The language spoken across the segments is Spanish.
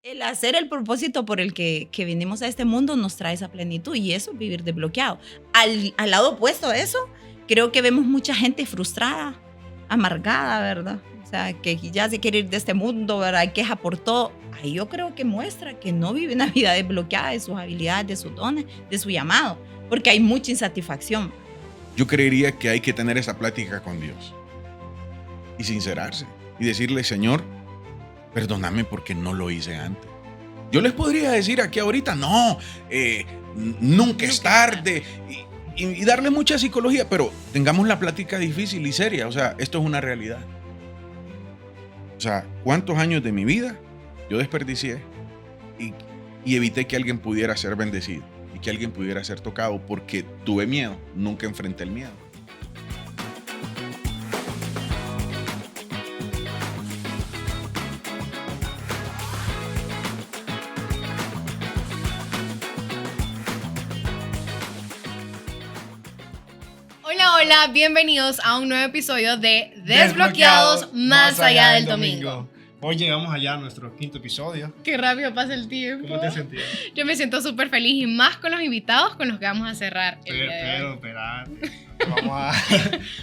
El hacer el propósito por el que vinimos a este mundo nos trae esa plenitud y eso es vivir desbloqueado. Al lado opuesto de eso, creo que vemos mucha gente frustrada, amargada, ¿verdad? O sea, que ya se quiere ir de este mundo, ¿verdad? Queja por todo. Ahí yo creo que muestra que no vive una vida desbloqueada de sus habilidades, de sus dones, de su llamado, porque hay mucha insatisfacción. Yo creería que hay que tener esa plática con Dios y sincerarse y decirle, Señor, perdóname porque no lo hice antes. Yo les podría decir aquí ahorita, no, nunca es tarde y darle mucha psicología, pero tengamos la plática difícil y seria. O sea, esto es una realidad. O sea, ¿cuántos años de mi vida yo desperdicié y evité que alguien pudiera ser bendecido y que alguien pudiera ser tocado porque tuve miedo, nunca enfrenté el miedo? Hola, bienvenidos a un nuevo episodio de Desbloqueados más allá del domingo. Hoy llegamos allá a nuestro 5º episodio. Qué rápido pasa el tiempo. ¿Cómo te sentías? Yo me siento súper feliz y más con los invitados con los que vamos a cerrar el día de hoy. Vamos a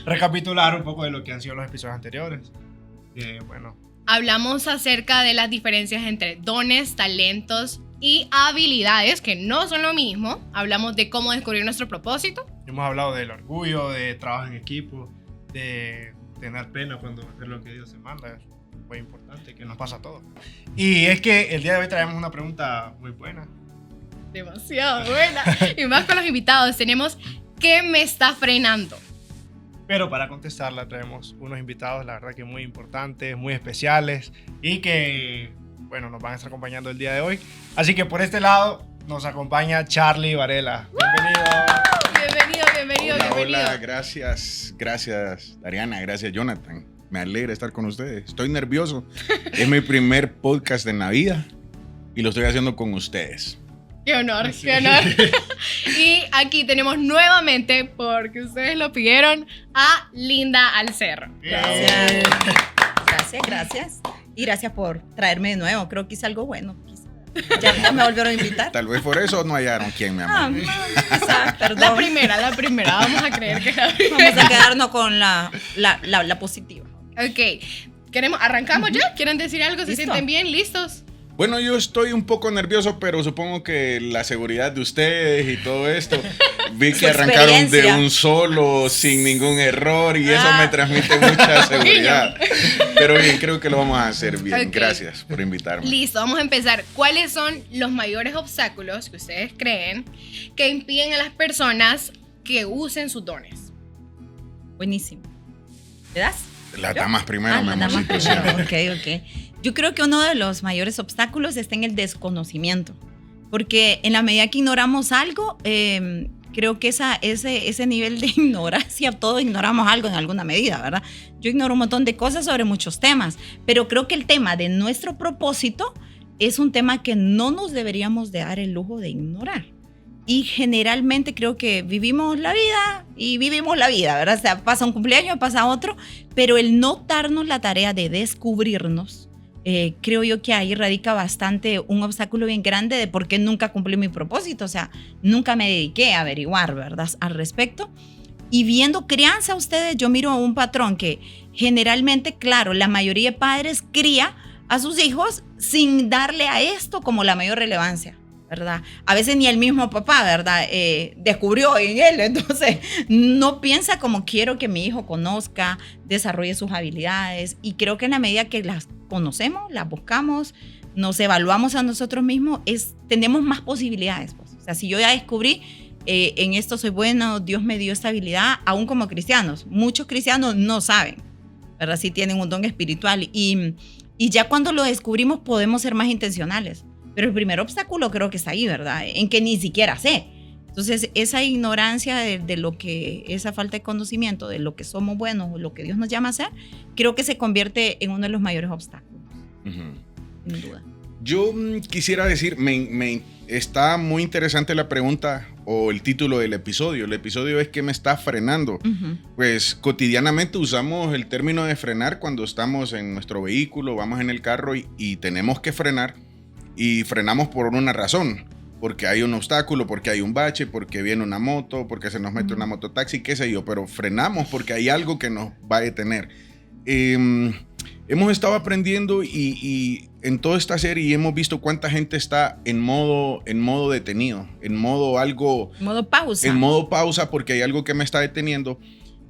recapitular un poco de lo que han sido los episodios anteriores. Hablamos acerca de las diferencias entre dones, talentos y habilidades, que no son lo mismo. Hablamos de cómo descubrir nuestro propósito. Hemos hablado del orgullo, de trabajo en equipo, de tener pena cuando hacer lo que Dios se manda. Es muy importante, que nos pasa a todos. Y es que el día de hoy traemos una pregunta muy buena. Demasiado buena. Y más con los invitados. Tenemos ¿qué me está frenando? Pero para contestarla traemos unos invitados, la verdad que muy importantes, muy especiales y que, bueno, nos van a estar acompañando el día de hoy. Así que por este lado nos acompaña Charlie Varela. Bienvenido. Hola, gracias Dariana, gracias Jonathan. Me alegra estar con ustedes. Estoy nervioso. Es mi primer podcast en la vida y lo estoy haciendo con ustedes. ¡Qué honor! Y aquí tenemos nuevamente, porque ustedes lo pidieron, a Linda Alcerro. Gracias. Y gracias por traerme de nuevo. Creo que hice algo bueno. Ya me volvieron a invitar. Tal vez por eso no hallaron quién me amó. Perdón. La primera. Vamos a creer que la primera. Vamos a quedarnos con la positiva. Ok. ¿Arrancamos ya? ¿Quieren decir algo? ¿Se sienten bien? ¿Listos? Bueno, yo estoy un poco nervioso, pero supongo que la seguridad de ustedes y todo esto, vi que arrancaron de un solo, sin ningún error, y eso me transmite mucha seguridad. Pero bien, creo que lo vamos a hacer bien. Okay. Gracias por invitarme. Listo, vamos a empezar. ¿Cuáles son los mayores obstáculos que ustedes creen que impiden a las personas que usen sus dones? Buenísimo. ¿Le das? Las damas primero, mi amorcito. Ok. Yo creo que uno de los mayores obstáculos está en el desconocimiento, porque en la medida que ignoramos algo, creo que ese nivel de ignorancia, todos ignoramos algo en alguna medida, ¿verdad? Yo ignoro un montón de cosas sobre muchos temas, pero creo que el tema de nuestro propósito es un tema que no nos deberíamos de dar el lujo de ignorar. Y generalmente creo que vivimos la vida, ¿verdad? O sea, pasa un cumpleaños, pasa otro, pero el no darnos la tarea de descubrirnos, creo yo que ahí radica bastante un obstáculo bien grande de por qué nunca cumplí mi propósito. O sea, nunca me dediqué a averiguar, ¿verdad?, al respecto. Y viendo crianza ustedes, yo miro un patrón que generalmente, claro, la mayoría de padres cría a sus hijos sin darle a esto como la mayor relevancia, ¿verdad? A veces ni el mismo papá, ¿verdad?, descubrió en él, entonces no piensa como quiero que mi hijo conozca, desarrolle sus habilidades, y creo que en la medida que las conocemos, las buscamos, nos evaluamos a nosotros mismos, tenemos más posibilidades, pues. O sea, si yo ya descubrí en esto soy bueno, Dios me dio esta habilidad, aún como cristianos, muchos cristianos no saben, ¿verdad?, si tienen un don espiritual, y ya cuando lo descubrimos podemos ser más intencionales. Pero el primer obstáculo creo que está ahí, ¿verdad?, en que ni siquiera sé. Entonces, esa ignorancia de lo que, esa falta de conocimiento de lo que somos buenos o lo que Dios nos llama a hacer, creo que se convierte en uno de los mayores obstáculos. Sin duda. Yo quisiera decir, me está muy interesante la pregunta o el título del episodio. El episodio es ¿qué me está frenando? Pues cotidianamente usamos el término de frenar cuando estamos en nuestro vehículo, vamos en el carro y tenemos que frenar. y frenamos por una razón. Porque hay un obstáculo, porque hay un bache, porque viene una moto, porque se nos mete una mototaxi, qué sé yo, pero frenamos porque hay algo que nos va a detener. Hemos estado aprendiendo y en toda esta serie hemos visto cuánta gente está en modo detenido, en modo pausa. En modo pausa porque hay algo que me está deteniendo,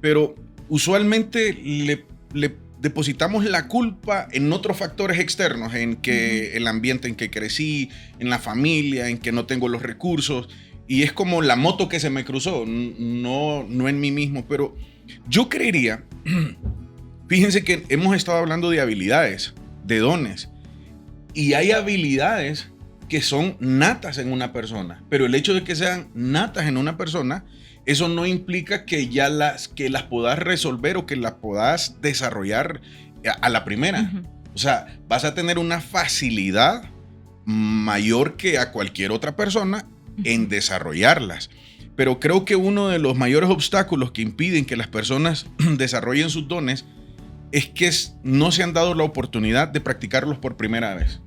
pero usualmente le depositamos la culpa en otros factores externos, en que el ambiente en que crecí, en la familia, en que no tengo los recursos, y es como la moto que se me cruzó, no en mí mismo, pero yo creería, fíjense que hemos estado hablando de habilidades, de dones, y hay habilidades que son natas en una persona, pero el hecho de que sean natas en una persona, eso no implica que ya las puedas resolver o que las puedas desarrollar a la primera. O sea, vas a tener una facilidad mayor que a cualquier otra persona en desarrollarlas. Pero creo que uno de los mayores obstáculos que impiden que las personas desarrollen sus dones es que no se han dado la oportunidad de practicarlos por primera vez.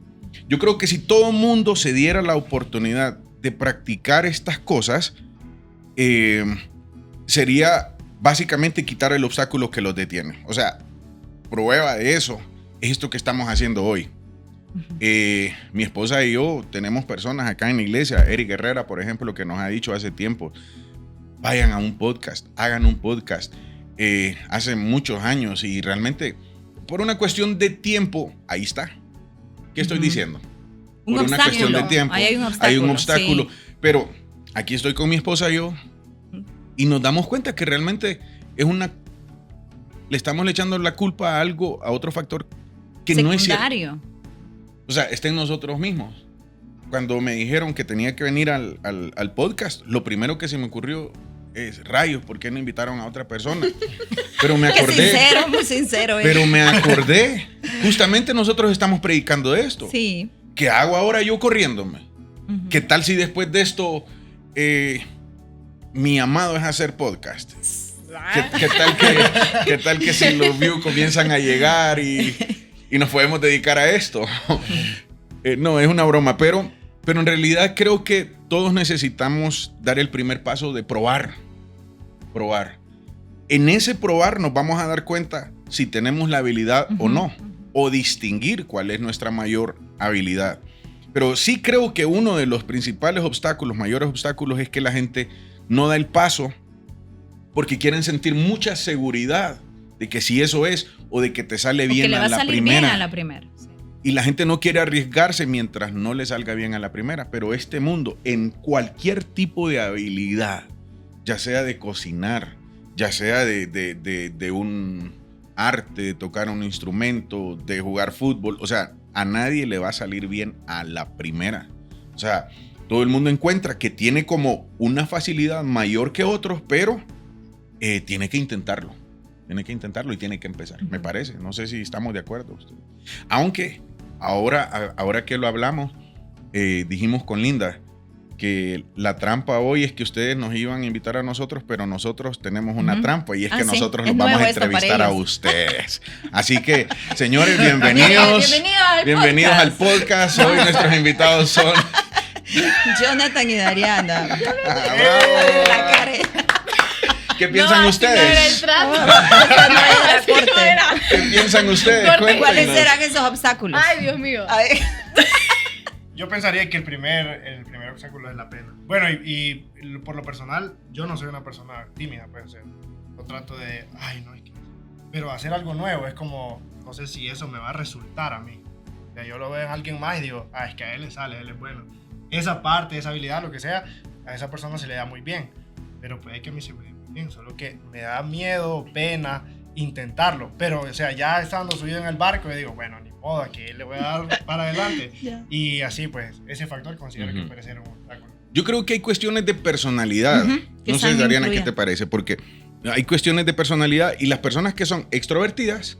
Yo creo que si todo mundo se diera la oportunidad de practicar estas cosas, sería básicamente quitar el obstáculo que los detiene. O sea, prueba de eso es esto que estamos haciendo hoy. Mi esposa y yo tenemos personas acá en la iglesia, Eric Herrera, por ejemplo, que nos ha dicho hace tiempo, vayan a un podcast, hagan un podcast. Hace muchos años y realmente por una cuestión de tiempo, ahí está. ¿Qué estoy diciendo? Por una cuestión de tiempo, hay un obstáculo. Sí. Pero aquí estoy con mi esposa y yo y nos damos cuenta que realmente le estamos echando la culpa a algo, a otro factor que no es cierto. O sea, está en nosotros mismos. Cuando me dijeron que tenía que venir al podcast, lo primero que se me ocurrió es, rayos, ¿por qué no invitaron a otra persona? Pero me acordé. Muy sincero. Pero me acordé. Justamente nosotros estamos predicando esto. Sí. ¿Qué hago ahora yo corriéndome? ¿Qué tal si después de esto mi amado es hacer podcast? ¿Qué tal que si los views comienzan a llegar y nos podemos dedicar a esto? No, es una broma, pero en realidad creo que todos necesitamos dar el primer paso de probar. En ese probar nos vamos a dar cuenta si tenemos la habilidad o no, o distinguir cuál es nuestra mayor habilidad. Pero sí creo que uno de los principales obstáculos, mayores obstáculos, es que la gente no da el paso porque quieren sentir mucha seguridad de que si eso es o de que te sale bien a la primera. Sí. Y la gente no quiere arriesgarse mientras no le salga bien a la primera. Pero este mundo, en cualquier tipo de habilidad, ya sea de cocinar, ya sea de un arte, de tocar un instrumento, de jugar fútbol, o sea, a nadie le va a salir bien a la primera. O sea, todo el mundo encuentra que tiene como una facilidad mayor que otros, pero tiene que intentarlo. Tiene que intentarlo y tiene que empezar, me parece. No sé si estamos de acuerdo. Aunque ahora que lo hablamos, dijimos con Linda que la trampa hoy es que ustedes nos iban a invitar a nosotros, pero nosotros tenemos una trampa y es que nosotros los vamos a entrevistar a ustedes. Así que, señores, bienvenidos al podcast. Hoy nuestros invitados son Jonathan y Dariana. La careta. ¿Qué piensan ustedes? ¿Qué piensan ustedes? ¿Cuáles serán esos obstáculos? Ay, Dios mío. Yo pensaría que el primer obstáculo es la pena. Bueno, y por lo personal, yo no soy una persona tímida, pues, no trato de, pero hacer algo nuevo es como, no sé si eso me va a resultar a mí. O sea, yo lo veo en alguien más y digo, es que a él le sale, él es bueno. Esa parte, esa habilidad, lo que sea, a esa persona se le da muy bien. Pero puede que a mí se me dé muy bien, solo que me da miedo, pena intentarlo. Pero, o sea, ya estando subido en el barco, yo digo, bueno, ni modo, aquí le voy a dar para adelante. Y así, pues, ese factor considero que puede ser un obstáculo. Yo creo que hay cuestiones de personalidad. No sé, Dariana, ¿qué te parece? Porque hay cuestiones de personalidad y las personas que son extrovertidas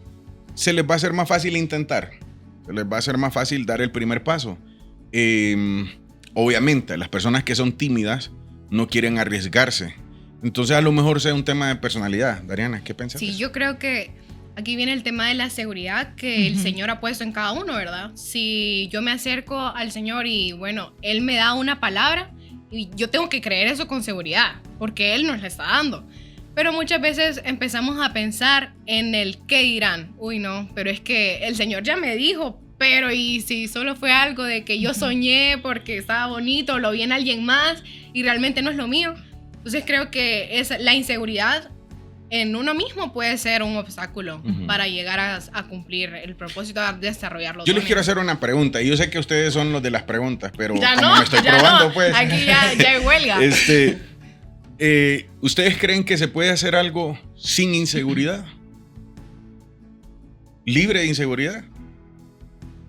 se les va a hacer más fácil intentar. Se les va a hacer más fácil dar el primer paso. Obviamente, las personas que son tímidas no quieren arriesgarse. Entonces, a lo mejor sea un tema de personalidad. Dariana, ¿qué piensas? Sí, yo creo que aquí viene el tema de la seguridad que el Señor ha puesto en cada uno, ¿verdad? Si yo me acerco al Señor y, bueno, Él me da una palabra, y yo tengo que creer eso con seguridad, porque Él nos la está dando. Pero muchas veces empezamos a pensar en el qué dirán. Uy, no, pero es que el Señor ya me dijo, pero ¿y si solo fue algo de que yo soñé porque estaba bonito, lo vi en alguien más y realmente no es lo mío? Entonces creo que la inseguridad en uno mismo puede ser un obstáculo para llegar a cumplir el propósito de desarrollarlo. Yo les quiero hacer una pregunta, y yo sé que ustedes son los de las preguntas, pero ya como no, me estoy ya probando, no. pues. Aquí ya hay huelga. ¿Ustedes creen que se puede hacer algo sin inseguridad? ¿Libre de inseguridad?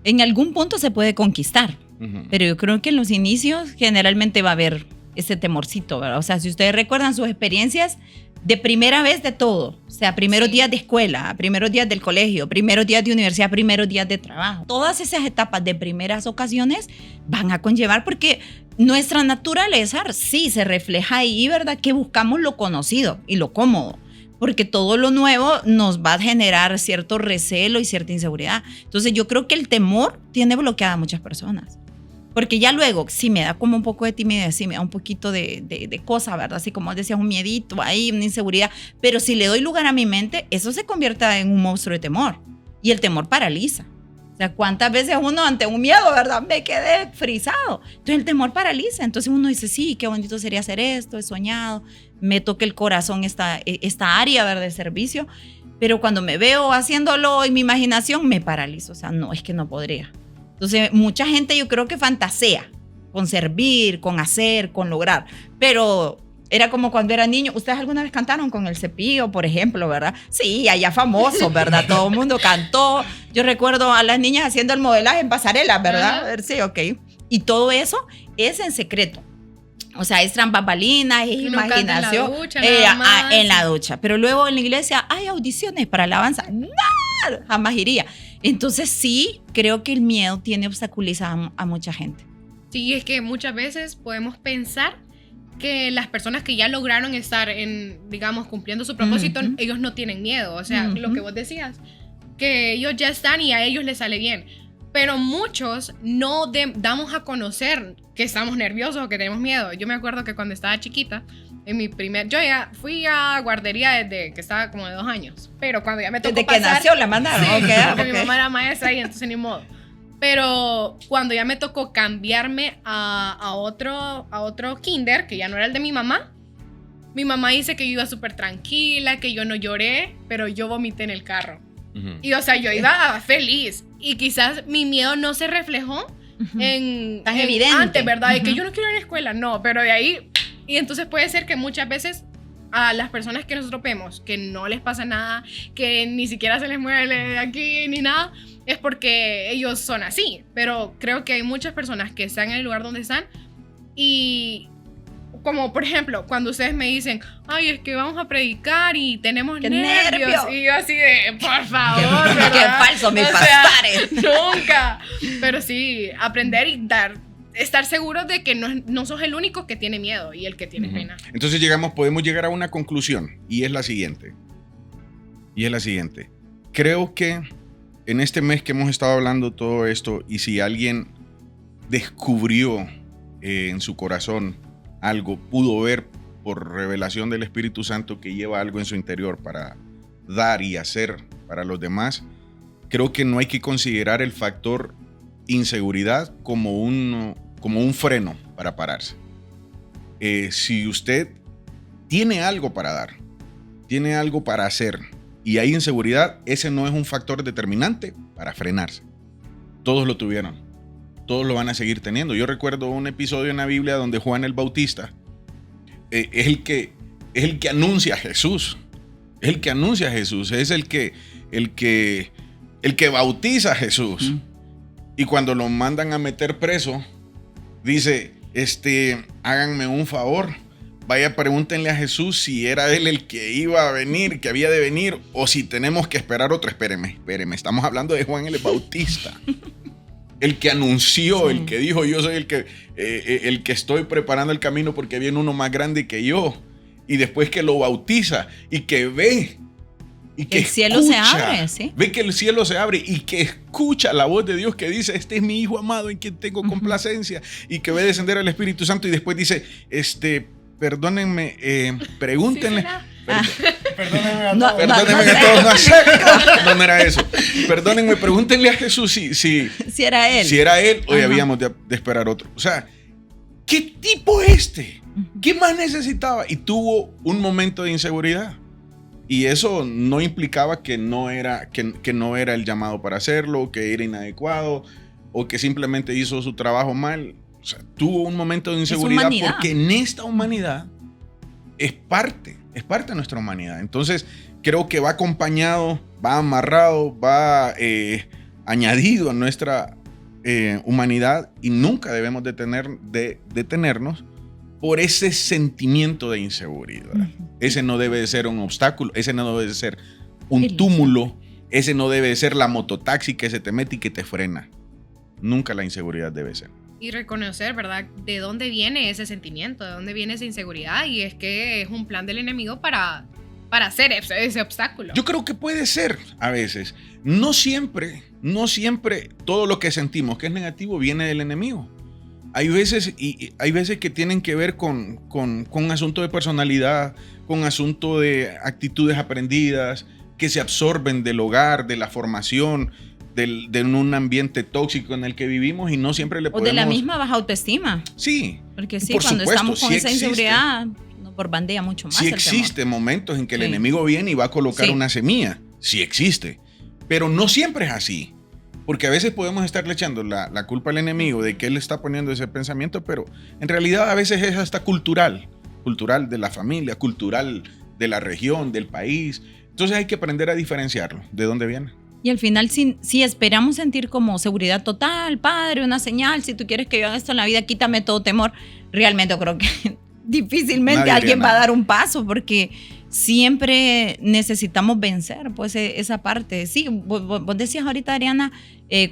En algún punto se puede conquistar, Uh-huh. pero yo creo que en los inicios generalmente va a haber ese temorcito, ¿verdad? O sea, si ustedes recuerdan sus experiencias de primera vez de todo, o sea, primeros días de escuela, primeros días del colegio, primeros días de universidad, primeros días de trabajo, todas esas etapas de primeras ocasiones van a conllevar, porque nuestra naturaleza sí se refleja ahí, ¿verdad? Que buscamos lo conocido y lo cómodo, porque todo lo nuevo nos va a generar cierto recelo y cierta inseguridad. Entonces yo creo que el temor tiene bloqueada a muchas personas. Porque ya luego, sí me da como un poco de timidez, sí me da un poquito de cosa, ¿verdad? Así como decías, un miedito ahí, una inseguridad. Pero si le doy lugar a mi mente, eso se convierte en un monstruo de temor. Y el temor paraliza. O sea, ¿cuántas veces uno ante un miedo, verdad? Me quedé frisado. Entonces el temor paraliza. Entonces uno dice, sí, qué bonito sería hacer esto, he soñado, me toca el corazón esta área, ¿verdad? De servicio. Pero cuando me veo haciéndolo en mi imaginación, me paralizo. O sea, no, es que no podría. Entonces, mucha gente yo creo que fantasea con servir, con hacer, con lograr. Pero era como cuando era niño. ¿Ustedes alguna vez cantaron con el Cepillo, por ejemplo, verdad? Sí, allá famosos, ¿verdad? Todo el mundo cantó. Yo recuerdo a las niñas haciendo el modelaje en pasarela, ¿verdad? Sí, ok. Y todo eso es en secreto. O sea, es tras bambalinas, es imaginación. En la ducha. Pero luego en la iglesia hay audiciones para alabanza. ¡No! Jamás iría. Entonces sí, creo que el miedo tiene obstaculizado a mucha gente. Sí, es que muchas veces podemos pensar que las personas que ya lograron estar digamos, cumpliendo su propósito, ellos no tienen miedo. O sea, lo que vos decías, que ellos ya están y a ellos les sale bien. Pero muchos no damos a conocer que estamos nerviosos o que tenemos miedo. Yo me acuerdo que cuando estaba chiquita, yo ya fui a guardería desde que estaba como de 2 años. Pero cuando ya me tocó desde que nació la mandaron. Sí, okay, porque mi mamá era maestra y entonces ni modo. Pero cuando ya me tocó cambiarme a otro kinder, que ya no era el de mi mamá dice que yo iba súper tranquila, que yo no lloré, pero yo vomité en el carro. Uh-huh. Y o sea, yo iba feliz. Y quizás mi miedo no se reflejó tan evidente antes, ¿verdad? De que yo no quiero ir a la escuela, no, pero de ahí. Y entonces puede ser que muchas veces a las personas que nosotros vemos que no les pasa nada, que ni siquiera se les mueve aquí ni nada, es porque ellos son así. Pero creo que hay muchas personas que están en el lugar donde están y, como por ejemplo, cuando ustedes me dicen, ay, es que vamos a predicar y tenemos nervios. Y yo así de, por favor. Qué falso, mis pastores. Nunca. Pero sí, aprender y estar seguros de que no sos el único que tiene miedo y el que tiene pena. Entonces podemos llegar a una conclusión, y es la siguiente. Creo que en este mes que hemos estado hablando todo esto, y si alguien descubrió en su corazón algo, pudo ver por revelación del Espíritu Santo que lleva algo en su interior para dar y hacer para los demás, creo que no hay que considerar el factor inseguridad como un freno para pararse. Si usted tiene algo para dar, tiene algo para hacer y hay inseguridad, ese no es un factor determinante para frenarse. Todos lo tuvieron, todos lo van a seguir teniendo. Yo recuerdo un episodio en la Biblia donde Juan el Bautista es el que anuncia a Jesús, es el que bautiza a Jesús. Y cuando lo mandan a meter preso, dice, háganme un favor, vaya, pregúntenle a Jesús si era él el que iba a venir, que había de venir, o si tenemos que esperar otro. Espéreme, estamos hablando de Juan el Bautista. El que anunció, sí. El que dijo, yo soy el que estoy preparando el camino porque viene uno más grande que yo. Y después que lo bautiza y que ve y que el cielo se abre, ¿sí? Ve que el cielo se abre y que escucha la voz de Dios que dice, este es mi Hijo amado en quien tengo complacencia, y que ve descender al Espíritu Santo y después dice, perdónenme, pregúntenle. Perdónenme a No, todos. Perdónenme a todos, no es cierto. No era eso. Perdónenme, pregúntenle a Jesús si era él. Si era él, hoy Ajá. habíamos de esperar otro. O sea, ¿qué tipo este? ¿Qué más necesitaba? Y tuvo un momento de inseguridad. Y eso no implicaba que no era el llamado para hacerlo, que era inadecuado o que simplemente hizo su trabajo mal. O sea, tuvo un momento de inseguridad humanidad. porque en esta humanidad es parte de nuestra humanidad. Entonces, creo que va acompañado, va amarrado, va añadido a nuestra humanidad, y nunca debemos detenernos por ese sentimiento de inseguridad. Ese no debe de ser un obstáculo, ese no debe de ser un túmulo, ese no debe de ser la mototaxi que se te mete y que te frena. Nunca la inseguridad debe ser. Y reconocer, ¿verdad?, de dónde viene ese sentimiento, de dónde viene esa inseguridad, y es que es un plan del enemigo para hacer ese obstáculo. Yo creo que puede ser a veces. No siempre todo lo que sentimos que es negativo viene del enemigo. Hay veces que tienen que ver con un asunto de personalidad, con asunto de actitudes aprendidas, que se absorben del hogar, de la formación, de un ambiente tóxico en el que vivimos, y no siempre le podemos... O de la misma baja autoestima. Sí. Porque sí, por cuando supuesto, estamos con sí esa existe. inseguridad, nos bombardea mucho más Sí el existe momentos en que el Sí. enemigo viene y va a colocar Sí. una semilla. Sí existe. Pero no siempre es así. Porque a veces podemos estarle echando la culpa al enemigo de que él está poniendo ese pensamiento, pero en realidad a veces es hasta cultural de la familia, cultural de la región, del país. Entonces hay que aprender a diferenciarlo, de dónde viene. Y al final, si esperamos sentir como seguridad total, Padre, una señal, si tú quieres que yo haga esto en la vida, quítame todo temor, realmente yo creo que difícilmente Nadie alguien haría va a nada. dar un paso, porque siempre necesitamos vencer pues esa parte. Sí, vos decías ahorita, Ariana,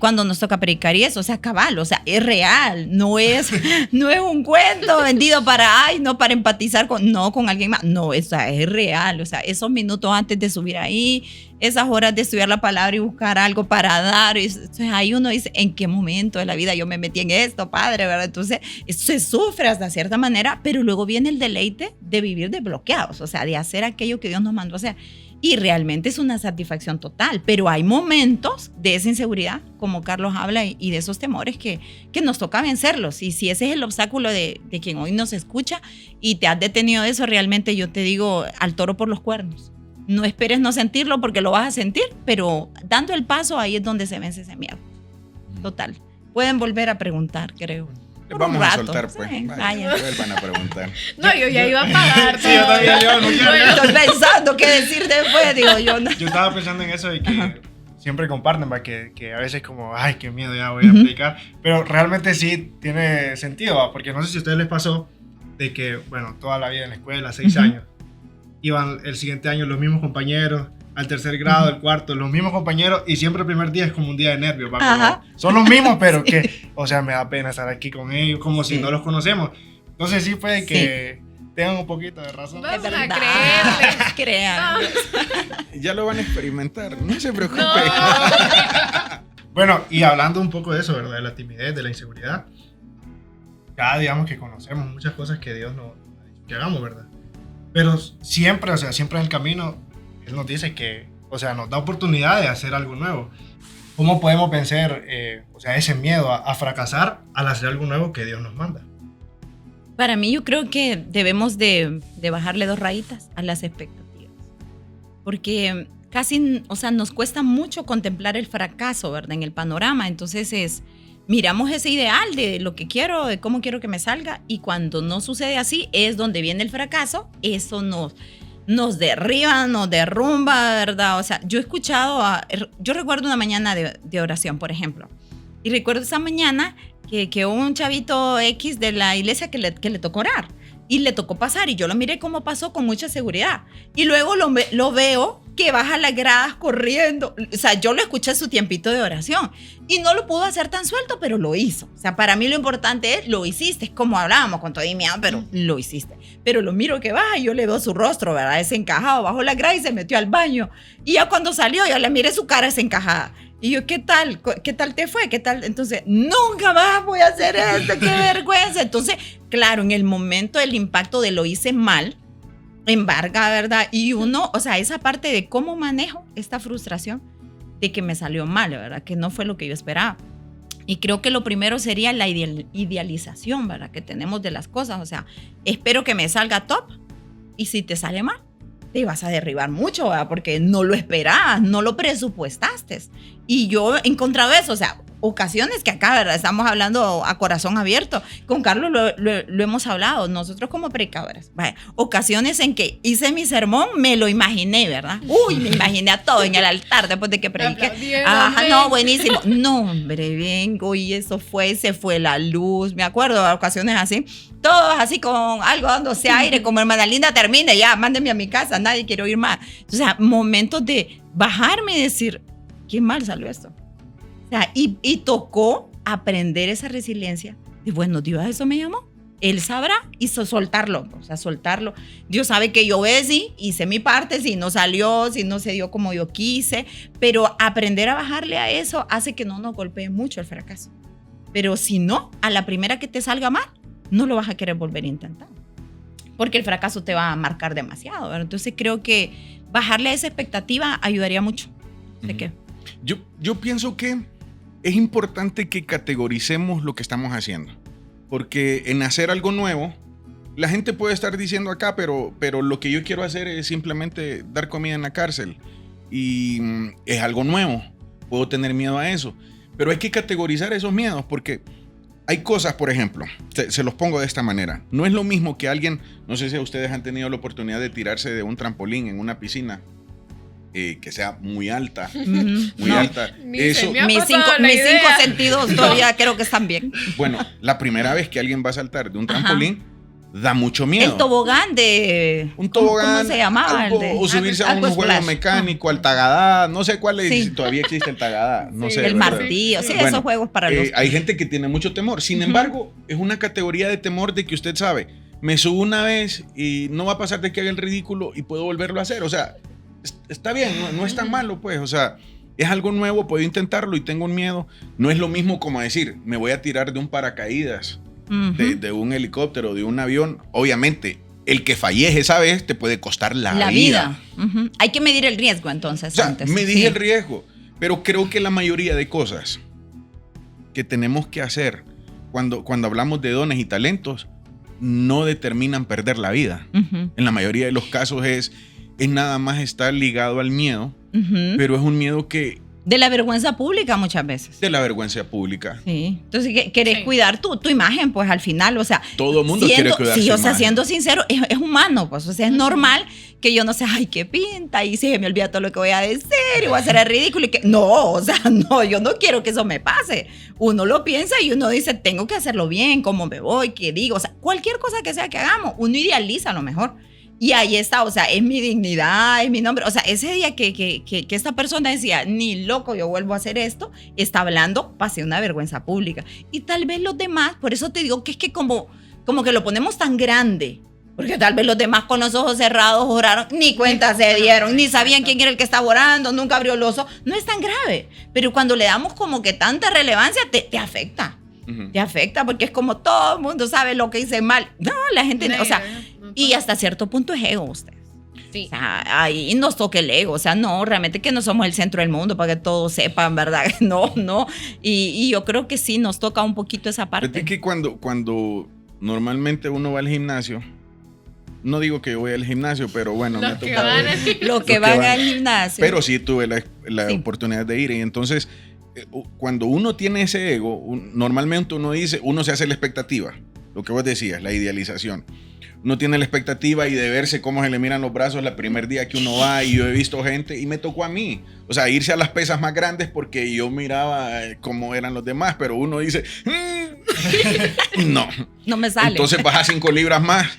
cuando nos toca predicar y eso, o sea, cabal, o sea, es real, no es un cuento vendido para empatizar con alguien más, no, o sea, es real, o sea, esos minutos antes de subir ahí, esas horas de estudiar la palabra y buscar algo para dar, entonces ahí uno dice, ¿en qué momento de la vida yo me metí en esto, Padre? ¿Verdad? Entonces, eso se sufre hasta cierta manera, pero luego viene el deleite de vivir desbloqueados, o sea, de hacer aquello que Dios nos mandó a hacer. Y realmente es una satisfacción total, pero hay momentos de esa inseguridad, como Carlos habla, y de esos temores que nos toca vencerlos. Y si ese es el obstáculo de quien hoy nos escucha y te has detenido de eso, realmente yo te digo, al toro por los cuernos. No esperes no sentirlo porque lo vas a sentir, pero dando el paso ahí es donde se vence ese miedo. Total. Pueden volver a preguntar, creo. Por Vamos un a rato. soltar, pues. Sí, Vaya, vaya. vuelvan a preguntar. No, yo ya iba a pagar. Sí, yo también, yo no quiero. Estoy pensando qué decir después, digo yo. No. Yo estaba pensando en eso y que siempre comparten, ¿va? Que a veces como, ay, qué miedo, ya voy a predicar. Pero realmente sí tiene sentido, ¿va? Porque no sé si a ustedes les pasó de que, bueno, toda la vida en la escuela, 6 años, iban el siguiente año los mismos compañeros, al tercer grado, el cuarto, los mismos compañeros, y siempre el primer día es como un día de nervios, ¿va? Ajá. Como, son los mismos, pero que, o sea, me da pena estar aquí con ellos, como si Sí. no los conocemos. Entonces sí puede que tengan un poquito de razón. Vamos a verdad. creerles. Crean. Ya lo van a experimentar, no se preocupen. Bueno, y hablando un poco de eso, ¿verdad? De la timidez, de la inseguridad. Ya digamos que conocemos muchas cosas que Dios nos ha dicho que hagamos, ¿verdad? Pero siempre, o sea, siempre en el camino, Él nos dice que, o sea, nos da oportunidad de hacer algo nuevo. ¿Cómo podemos vencer, o sea, ese miedo a fracasar al hacer algo nuevo que Dios nos manda? Para mí yo creo que debemos de bajarle 2 rayitas a las expectativas. Porque casi, o sea, nos cuesta mucho contemplar el fracaso, ¿verdad? En el panorama. Entonces miramos ese ideal de lo que quiero, de cómo quiero que me salga, y cuando no sucede así es donde viene el fracaso. Eso nos derriba, nos derrumba, ¿verdad? O sea, yo he escuchado, yo recuerdo una mañana de oración, por ejemplo, y recuerdo esa mañana que hubo un chavito X de la iglesia que le tocó orar, y le tocó pasar, y yo lo miré cómo pasó con mucha seguridad, y luego lo veo que baja las gradas corriendo. O sea, yo lo escuché su tiempito de oración y no lo pudo hacer tan suelto, pero lo hizo. O sea, para mí lo importante es, lo hiciste. Es como hablábamos con todo y miedo, pero lo hiciste. Pero lo miro que baja y yo le veo su rostro, ¿verdad? Desencajado, bajó la grada y se metió al baño. Y ya cuando salió, yo le miré su cara desencajada. Y yo, ¿qué tal? ¿Qué tal te fue? ¿Qué tal? Entonces, nunca más voy a hacer esto, qué vergüenza. Entonces, claro, en el momento del impacto de lo hice mal, embarga, ¿verdad? Y uno, o sea, esa parte de cómo manejo esta frustración de que me salió mal, ¿verdad? Que no fue lo que yo esperaba. Y creo que lo primero sería la idealización, ¿verdad? Que tenemos de las cosas. O sea, espero que me salga top y si te sale mal, te vas a derribar mucho, ¿verdad? Porque no lo esperabas, no lo presupuestaste. Y yo he encontrado eso, o sea, ocasiones que acá, ¿verdad? Estamos hablando a corazón abierto. Con Carlos lo hemos hablado, nosotros como predicadores. Vaya, ocasiones en que hice mi sermón, me lo imaginé, ¿verdad? Uy, me imaginé a todo en el altar después de que prediqué. Ajá, no, buenísimo. No, hombre, vengo y eso fue, se fue la luz. Me acuerdo de ocasiones así, todos así con algo dándose aire, como hermana Linda, termine ya, mándenme a mi casa, nadie quiere oír más. O sea, momentos de bajarme y decir, qué mal salió esto. O sea, y tocó aprender esa resiliencia. Y bueno, Dios a eso me llamó. Él sabrá y soltarlo. O sea, soltarlo. Dios sabe que yo obedecí, hice mi parte, si no salió, si no se dio como yo quise. Pero aprender a bajarle a eso hace que no nos golpee mucho el fracaso. Pero si no, a la primera que te salga mal, no lo vas a querer volver a intentar. Porque el fracaso te va a marcar demasiado, ¿verdad? Entonces creo que bajarle a esa expectativa ayudaría mucho. ¿De qué? Yo pienso que es importante que categoricemos lo que estamos haciendo, porque en hacer algo nuevo, la gente puede estar diciendo acá, pero lo que yo quiero hacer es simplemente dar comida en la cárcel y es algo nuevo, puedo tener miedo a eso, pero hay que categorizar esos miedos porque hay cosas, por ejemplo, se los pongo de esta manera, no es lo mismo que alguien, no sé si ustedes han tenido la oportunidad de tirarse de un trampolín en una piscina, que sea muy alta, muy alta. Eso, mis cinco sentidos todavía creo que están bien. Bueno, la primera vez que alguien va a saltar de un trampolín, da mucho miedo. El tobogán de... Un tobogán. ¿Cómo se llamaba? Algo, o subirse a un juego mecánico, al tagadá, no sé cuál es, sí. Si todavía existe el tagadá, no sé. El martillo, sí, bueno, esos juegos para los... Hay gente que tiene mucho temor, sin embargo, es una categoría de temor de que usted sabe, me subo una vez y no va a pasar de que haga el ridículo y puedo volverlo a hacer, o sea, está bien, no es tan malo, pues, o sea, es algo nuevo, puedo intentarlo y tengo un miedo. No es lo mismo como decir, me voy a tirar de un paracaídas, de un helicóptero, de un avión. Obviamente, el que falles esa vez te puede costar la vida. Hay que medir el riesgo, entonces, o sea, antes. Medir el riesgo, pero creo que la mayoría de cosas que tenemos que hacer cuando hablamos de dones y talentos no determinan perder la vida. En la mayoría de los casos es nada más estar ligado al miedo, pero es un miedo que... De la vergüenza pública muchas veces. De la vergüenza pública. Sí. Entonces, querés cuidar tu imagen, pues al final, o sea... Todo el mundo quiere cuidar su imagen. O sea, siendo sincero, es humano, pues, o sea, es normal que yo no sé, ay, qué pinta, y si se me olvida todo lo que voy a decir, y voy a hacer el ridículo, y que... No, o sea, no, yo no quiero que eso me pase. Uno lo piensa y uno dice, tengo que hacerlo bien, cómo me voy, qué digo, o sea, cualquier cosa que sea que hagamos, uno idealiza a lo mejor. Y ahí está, o sea, es mi dignidad, es mi nombre. O sea, ese día que esta persona decía, ni loco, yo vuelvo a hacer esto, está hablando, pasé una vergüenza pública. Y tal vez los demás, por eso te digo que es que como que lo ponemos tan grande, porque tal vez los demás con los ojos cerrados oraron, ni cuenta se dieron, ni sabían quién era el que estaba orando, nunca abrió los ojos. No es tan grave, pero cuando le damos como que tanta relevancia, te afecta. Te afecta porque es como todo el mundo sabe lo que hice mal. No, la gente, o sea, y hasta cierto punto es ego ustedes. Sí. O sea, ahí nos toca el ego. O sea, no, realmente que no somos el centro del mundo para que todos sepan, ¿verdad? No. Y yo creo que sí nos toca un poquito esa parte. Es que cuando normalmente uno va al gimnasio, no digo que yo voy al gimnasio, pero bueno, los que van al gimnasio. Pero sí tuve la oportunidad de ir y entonces... Cuando uno tiene ese ego, normalmente uno se hace la expectativa, lo que vos decías, la idealización. Uno tiene la expectativa y de verse cómo se le miran los brazos el primer día que uno va, y yo he visto gente, y me tocó a mí, o sea, irse a las pesas más grandes porque yo miraba cómo eran los demás, pero uno dice, no me sale. Entonces baja 5 libras más.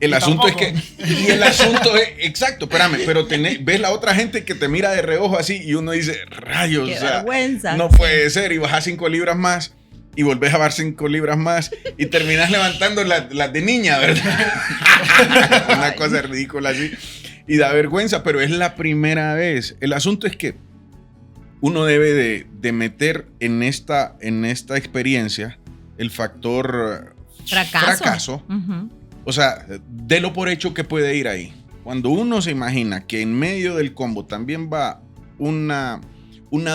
El asunto es que, y el asunto es, exacto, espérame, pero ves la otra gente que te mira de reojo así y uno dice, rayos, Qué o sea, vergüenza. no puede ser, y bajas 5 libras más y volvés a bajar 5 libras más y terminás levantando las de niña, ¿verdad? Una cosa ridícula así. Y da vergüenza, pero es la primera vez. El asunto es que uno debe de meter en esta experiencia el factor fracaso. Uh-huh. O sea, délo por hecho que puede ir ahí. Cuando uno se imagina que en medio del combo también va una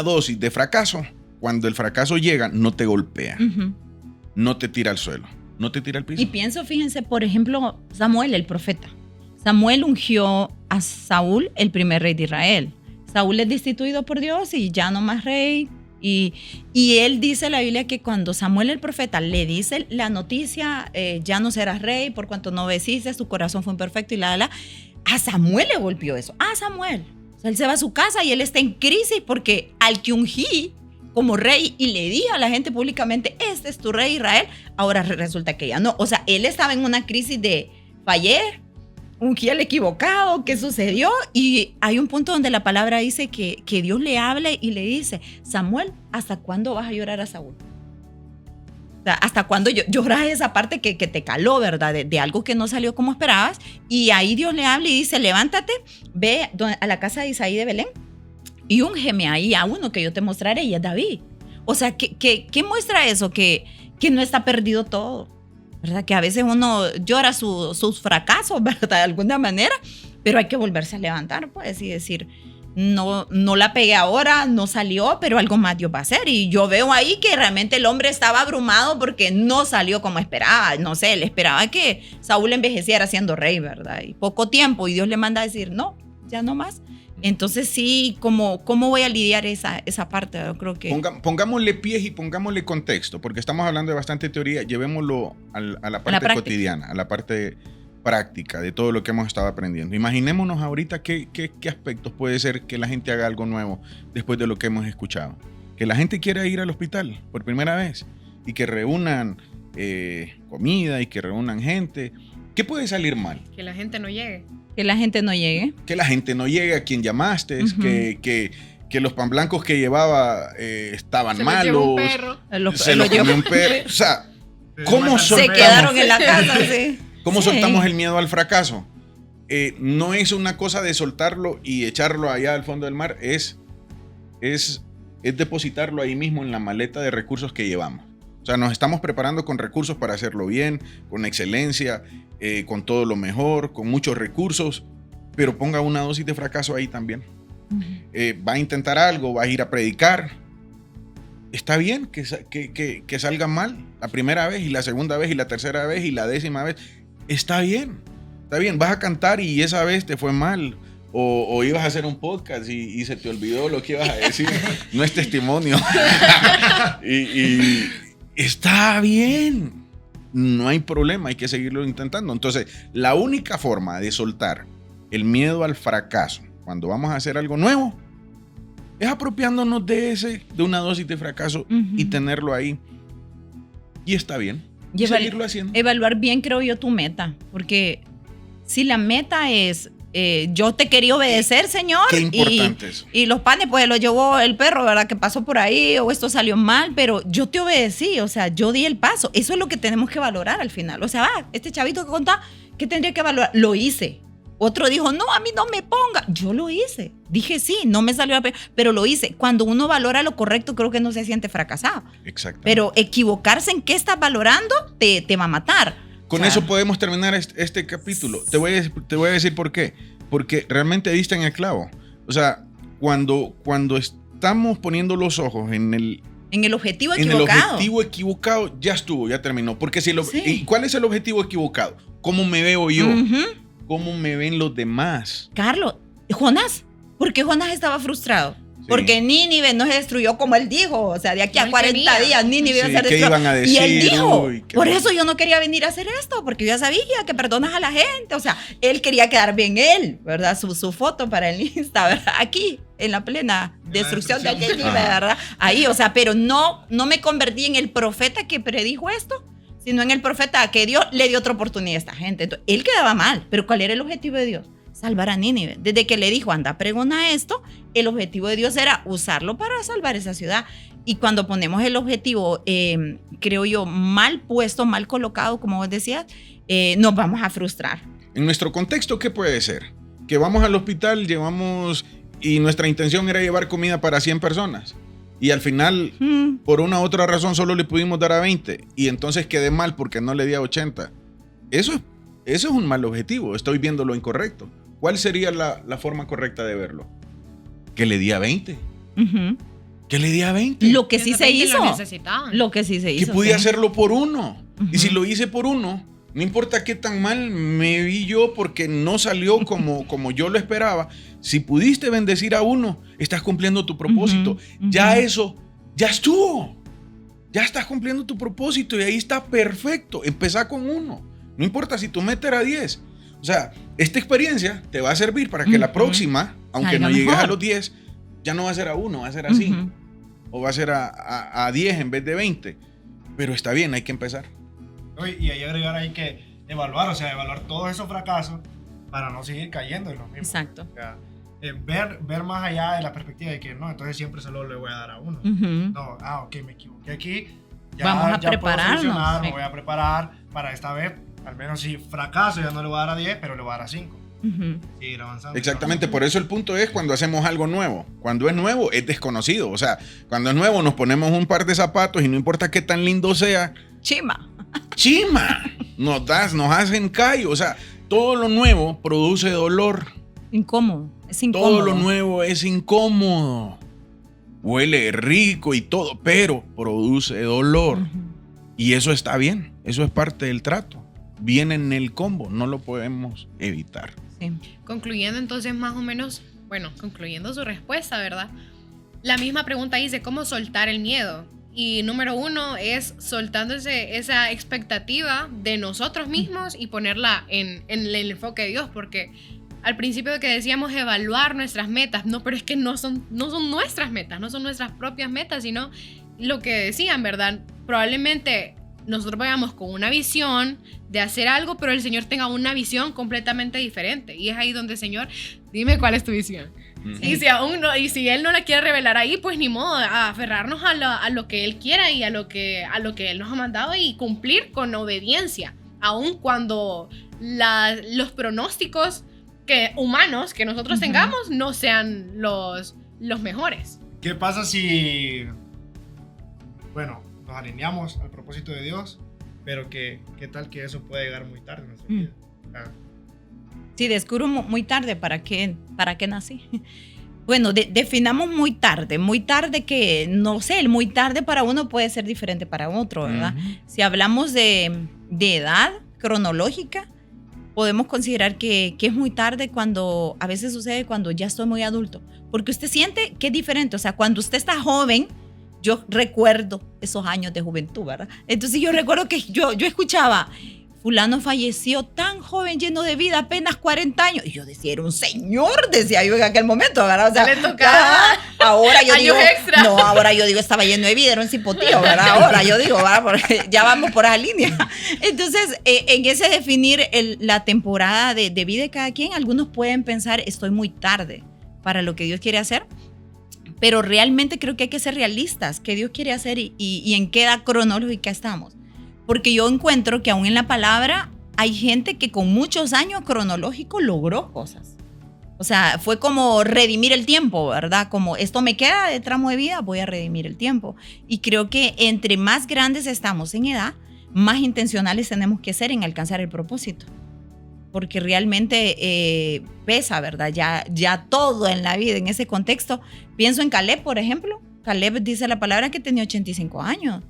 dosis de fracaso, cuando el fracaso llega, no te golpea, Uh-huh. no te tira al suelo, no te tira al piso. Y pienso, fíjense, por ejemplo, Samuel, el profeta. Samuel ungió a Saúl, el primer rey de Israel. Saúl es destituido por Dios y ya no más rey. Y él dice la Biblia que cuando Samuel el profeta le dice la noticia, ya no serás rey por cuanto no obedeciste, tu corazón fue imperfecto y a Samuel le golpeó eso. A Samuel. O sea, él se va a su casa y él está en crisis porque al que ungí como rey y le di a la gente públicamente, este es tu rey Israel, ahora resulta que ya no. O sea, él estaba en una crisis de fallé, ungí al equivocado, ¿qué sucedió? Y hay un punto donde la palabra dice que Dios le habla y le dice, Samuel, ¿hasta cuándo vas a llorar a Saúl? O sea, ¿hasta cuándo lloras esa parte que te caló, verdad? De algo que no salió como esperabas. Y ahí Dios le habla y dice, levántate, ve a la casa de Isaí de Belén y úngeme ahí a uno que yo te mostraré, y es David. O sea, ¿qué muestra eso? Que no está perdido todo, ¿verdad? Que a veces uno llora sus fracasos, ¿verdad? De alguna manera, pero hay que volverse a levantar, pues, y decir, no la pegué ahora, no salió, pero algo más Dios va a hacer. Y yo veo ahí que realmente el hombre estaba abrumado porque no salió como esperaba. No sé, él esperaba que Saúl envejeciera siendo rey, ¿verdad? Y poco tiempo, y Dios le manda a decir, no, ya no más. Entonces sí, ¿cómo voy a lidiar esa parte? Yo creo que... Pongámosle pies y pongámosle contexto, porque estamos hablando de bastante teoría, llevémoslo a la parte cotidiana, a la parte práctica de todo lo que hemos estado aprendiendo. Imaginémonos ahorita qué aspectos puede ser que la gente haga algo nuevo después de lo que hemos escuchado. Que la gente quiera ir al hospital por primera vez y que reúnan comida y que reúnan gente. ¿Qué puede salir mal? Que la gente no llegue. Que la gente no llegue. Que la gente no llegue a quien llamaste, Uh-huh. que los pan blancos que llevaba estaban Se malos. Llevó un perro. Se los comió un perro. O sea, ¿cómo Se soltamos? quedaron en la casa, sí. ¿Cómo Sí. soltamos el miedo al fracaso? No es una cosa de soltarlo y echarlo allá al fondo del mar, es depositarlo ahí mismo en la maleta de recursos que llevamos. O sea, nos estamos preparando con recursos para hacerlo bien, con excelencia, con todo lo mejor, con muchos recursos, pero ponga una dosis de fracaso ahí también. Uh-huh. Va a intentar algo, va a ir a predicar. Está bien que salga mal la primera vez y la segunda vez y la tercera vez y la 10ª vez. Está bien. Vas a cantar y esa vez te fue mal. O ibas a hacer un podcast y se te olvidó lo que ibas a decir. No es testimonio. y está bien. No hay problema, hay que seguirlo intentando. Entonces, la única forma de soltar el miedo al fracaso cuando vamos a hacer algo nuevo es apropiándonos de una dosis de fracaso Uh-huh. y tenerlo ahí. Y está bien. Y seguirlo haciendo. Evaluar bien, creo yo, tu meta. Porque si la meta es, yo te quería obedecer, Señor. Qué importante eso. Y los panes, pues los llevó el perro, ¿verdad? Que pasó por ahí, o esto salió mal, pero yo te obedecí, o sea, yo di el paso. Eso es lo que tenemos que valorar al final. O sea, este chavito que contaba, ¿qué tendría que valorar? Lo hice. Otro dijo, no, a mí no me ponga. Yo lo hice. Dije sí, no me salió pero lo hice. Cuando uno valora lo correcto, creo que no se siente fracasado. Exacto. Pero equivocarse en qué estás valorando te va a matar. Con eso podemos terminar este capítulo. Te voy a decir por qué. Porque realmente diste en el clavo. O sea, cuando estamos poniendo los ojos en el objetivo en equivocado. el objetivo equivocado, ya estuvo, ya terminó. Porque Sí. ¿y cuál es el objetivo equivocado? ¿Cómo me veo yo? Uh-huh. ¿Cómo me ven los demás? Carlos, Jonás, ¿por qué Jonás estaba frustrado? Sí. Porque Nínive no se destruyó como él dijo. O sea, de aquí a Él 40 temía. días Nínive iba a Sí, ser ¿qué destruida. iban a decir? Y él dijo, Uy, qué por mal. eso yo no quería venir a hacer esto, porque yo ya sabía que perdonas a la gente. O sea, él quería quedar bien él, ¿verdad? Su foto para el Insta, ¿verdad? Aquí, en la plena destrucción de aquel Nínive, ¿verdad? Ahí, o sea, pero no me convertí en el profeta que predijo esto. sino en el profeta, que Dios le dio otra oportunidad a esta gente. Entonces, él quedaba mal, pero ¿cuál era el objetivo de Dios? Salvar a Nínive. Desde que le dijo, anda, pregona esto, el objetivo de Dios era usarlo para salvar esa ciudad. Y cuando ponemos el objetivo, creo yo, mal puesto, mal colocado, como vos decías, nos vamos a frustrar. En nuestro contexto, ¿qué puede ser? Que vamos al hospital, y nuestra intención era llevar comida para 100 personas. Y al final, por una u otra razón, solo le pudimos dar a 20. Y entonces quedé mal porque no le di a 80. Eso es un mal objetivo. Estoy viendo lo incorrecto. ¿Cuál sería la forma correcta de verlo? Que le di a 20. Que le di a 20. Lo que sí se hizo. Lo que sí se hizo. Que pude hacerlo por uno. Y si lo hice por uno, no importa qué tan mal me vi yo porque no salió como yo lo esperaba. Si pudiste bendecir a uno, estás cumpliendo tu propósito. Ya eso, ya estuvo. Ya estás cumpliendo tu propósito y ahí está perfecto. Empezá con uno. No importa si tu meta era 10. O sea, esta experiencia te va a servir para que la próxima, aunque no llegues a los 10, ya no va a ser a 1, va a ser a 5. O va a ser a 10 en vez de 20. Pero está bien, hay que empezar. Y ahí agregar hay que evaluar, evaluar todos esos fracasos para no seguir cayendo en los mismos. Exacto. O sea, ver más allá de la perspectiva de que no, entonces siempre solo le voy a dar a uno. No, ok, me equivoqué aquí. Vamos a prepararnos. Me voy a preparar para esta vez, al menos si fracaso ya no le voy a dar a 10, pero le voy a dar a 5. Seguir avanzando. Exactamente, por eso el punto es cuando hacemos algo nuevo. Cuando es nuevo, es desconocido. O sea, cuando es nuevo nos ponemos un par de zapatos y no importa qué tan lindo sea. Chima. Nos hacen callo. O sea, todo lo nuevo produce dolor. Incómodo. Es incómodo. Todo lo nuevo es incómodo. Huele rico y todo, pero produce dolor. Y eso está bien. Eso es parte del trato. Viene en el combo. No lo podemos evitar. Sí. Concluyendo entonces más o menos, concluyendo su respuesta, ¿verdad? La misma pregunta dice, ¿cómo soltar el miedo? Y número 1 es soltando esa expectativa de nosotros mismos y ponerla en el enfoque de Dios, porque al principio de que decíamos evaluar nuestras metas, no, pero es que no son nuestras metas, no son nuestras propias metas, sino lo que decían, ¿verdad? Probablemente nosotros vayamos con una visión de hacer algo, pero el Señor tenga una visión completamente diferente. Y es ahí donde, Señor, dime cuál es tu visión. Y si Él no la quiere revelar ahí, pues ni modo, a aferrarnos a lo que Él quiera y a lo que Él nos ha mandado y cumplir con obediencia, aun cuando los pronósticos humanos que nosotros tengamos no sean los mejores. ¿Qué pasa si, nos alineamos al propósito de Dios, pero qué tal que eso puede llegar muy tarde en nuestra vida? Sí, descubro muy tarde para qué nací. Bueno, definamos muy tarde que, no sé, el muy tarde para uno puede ser diferente para otro, ¿verdad? Si hablamos de edad cronológica, podemos considerar que es muy tarde cuando, a veces sucede cuando ya estoy muy adulto, porque usted siente que es diferente, o sea, cuando usted está joven, yo recuerdo esos años de juventud, ¿verdad? Entonces yo recuerdo que yo escuchaba, fulano falleció tan joven, lleno de vida, apenas 40 años. Y yo decía, era un señor, decía yo en aquel momento, ¿verdad? O sea, le tocaba ahora yo años digo, extra. No, ahora yo digo, estaba lleno de vida, era un cipotío, ¿verdad? Ahora yo digo, ¿verdad? Porque ya vamos por esa línea. Entonces, en ese definir la temporada de vida de cada quien, algunos pueden pensar, estoy muy tarde para lo que Dios quiere hacer. Pero realmente creo que hay que ser realistas, qué Dios quiere hacer y en qué edad cronológica estamos. Porque yo encuentro que aún en la palabra hay gente que con muchos años cronológicos logró cosas. O sea, fue como redimir el tiempo, ¿verdad? Como esto me queda de tramo de vida, voy a redimir el tiempo. Y creo que entre más grandes estamos en edad, más intencionales tenemos que ser en alcanzar el propósito. Porque realmente pesa, ¿verdad? Ya todo en la vida, en ese contexto. Pienso en Caleb, por ejemplo. Caleb dice la palabra que tenía 85 años.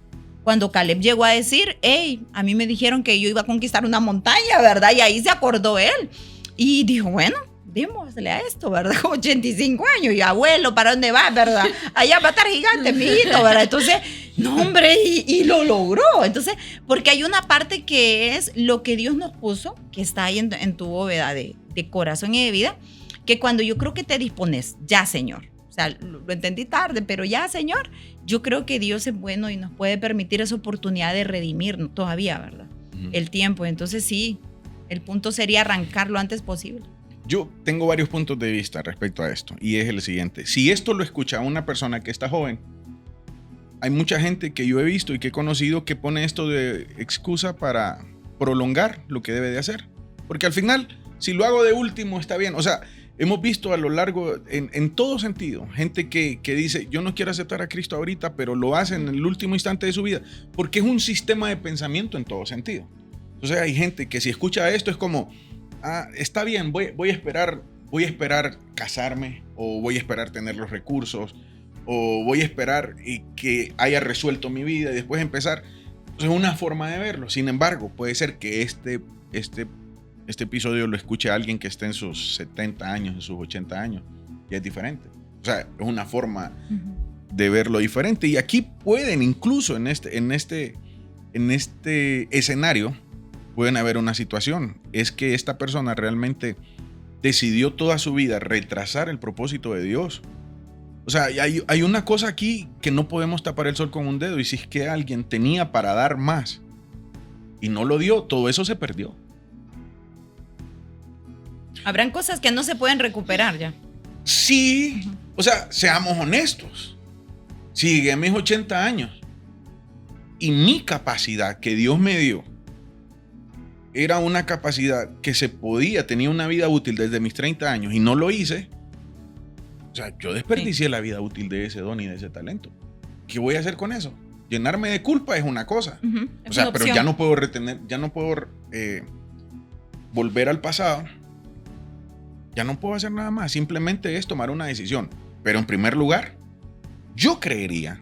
Cuando Caleb llegó a decir, hey, a mí me dijeron que yo iba a conquistar una montaña, ¿verdad? Y ahí se acordó él. Y dijo, bueno, démosle a esto, ¿verdad? Con 85 años. Y abuelo, ¿para dónde vas, verdad? Allá va a estar gigante, mijito, ¿verdad? Entonces, no, hombre, y lo logró. Entonces, porque hay una parte que es lo que Dios nos puso, que está ahí en tu bóveda de corazón y de vida, que cuando yo creo que te dispones, ya, Señor. O sea, lo entendí tarde, pero ya, Señor, yo creo que Dios es bueno y nos puede permitir esa oportunidad de redimirnos todavía, ¿verdad? El tiempo. Entonces sí, el punto sería arrancar lo antes posible. Yo tengo varios puntos de vista respecto a esto y es el siguiente. Si esto lo escucha una persona que está joven, hay mucha gente que yo he visto y que he conocido que pone esto de excusa para prolongar lo que debe de hacer. Porque al final, si lo hago de último, está bien. O sea, hemos visto a lo largo, en todo sentido, gente que dice, yo no quiero aceptar a Cristo ahorita, pero lo hace en el último instante de su vida, porque es un sistema de pensamiento en todo sentido. Entonces hay gente que si escucha esto es como, está bien, voy a esperar casarme, o voy a esperar tener los recursos, o voy a esperar que haya resuelto mi vida y después empezar. Es una forma de verlo. Sin embargo, puede ser que este episodio lo escuche alguien que esté en sus 70 años, en sus 80 años, y es diferente. O sea, es una forma de verlo diferente. Y aquí pueden, incluso en este escenario, pueden haber una situación. Es que esta persona realmente decidió toda su vida retrasar el propósito de Dios. O sea, hay una cosa aquí que no podemos tapar el sol con un dedo. Y si es que alguien tenía para dar más y no lo dio, todo eso se perdió. Habrán cosas que no se pueden recuperar ya. Sí, o sea, seamos honestos. Si llegué a mis 80 años y mi capacidad que Dios me dio era una capacidad que se podía, tenía una vida útil desde mis 30 años y no lo hice, o sea, yo desperdicié la vida útil de ese don y de ese talento. ¿Qué voy a hacer con eso? Llenarme de culpa es una cosa. O sea, pero ya no puedo retener, ya no puedo volver al pasado. Ya no puedo hacer nada más. Simplemente es tomar una decisión. Pero en primer lugar, yo creería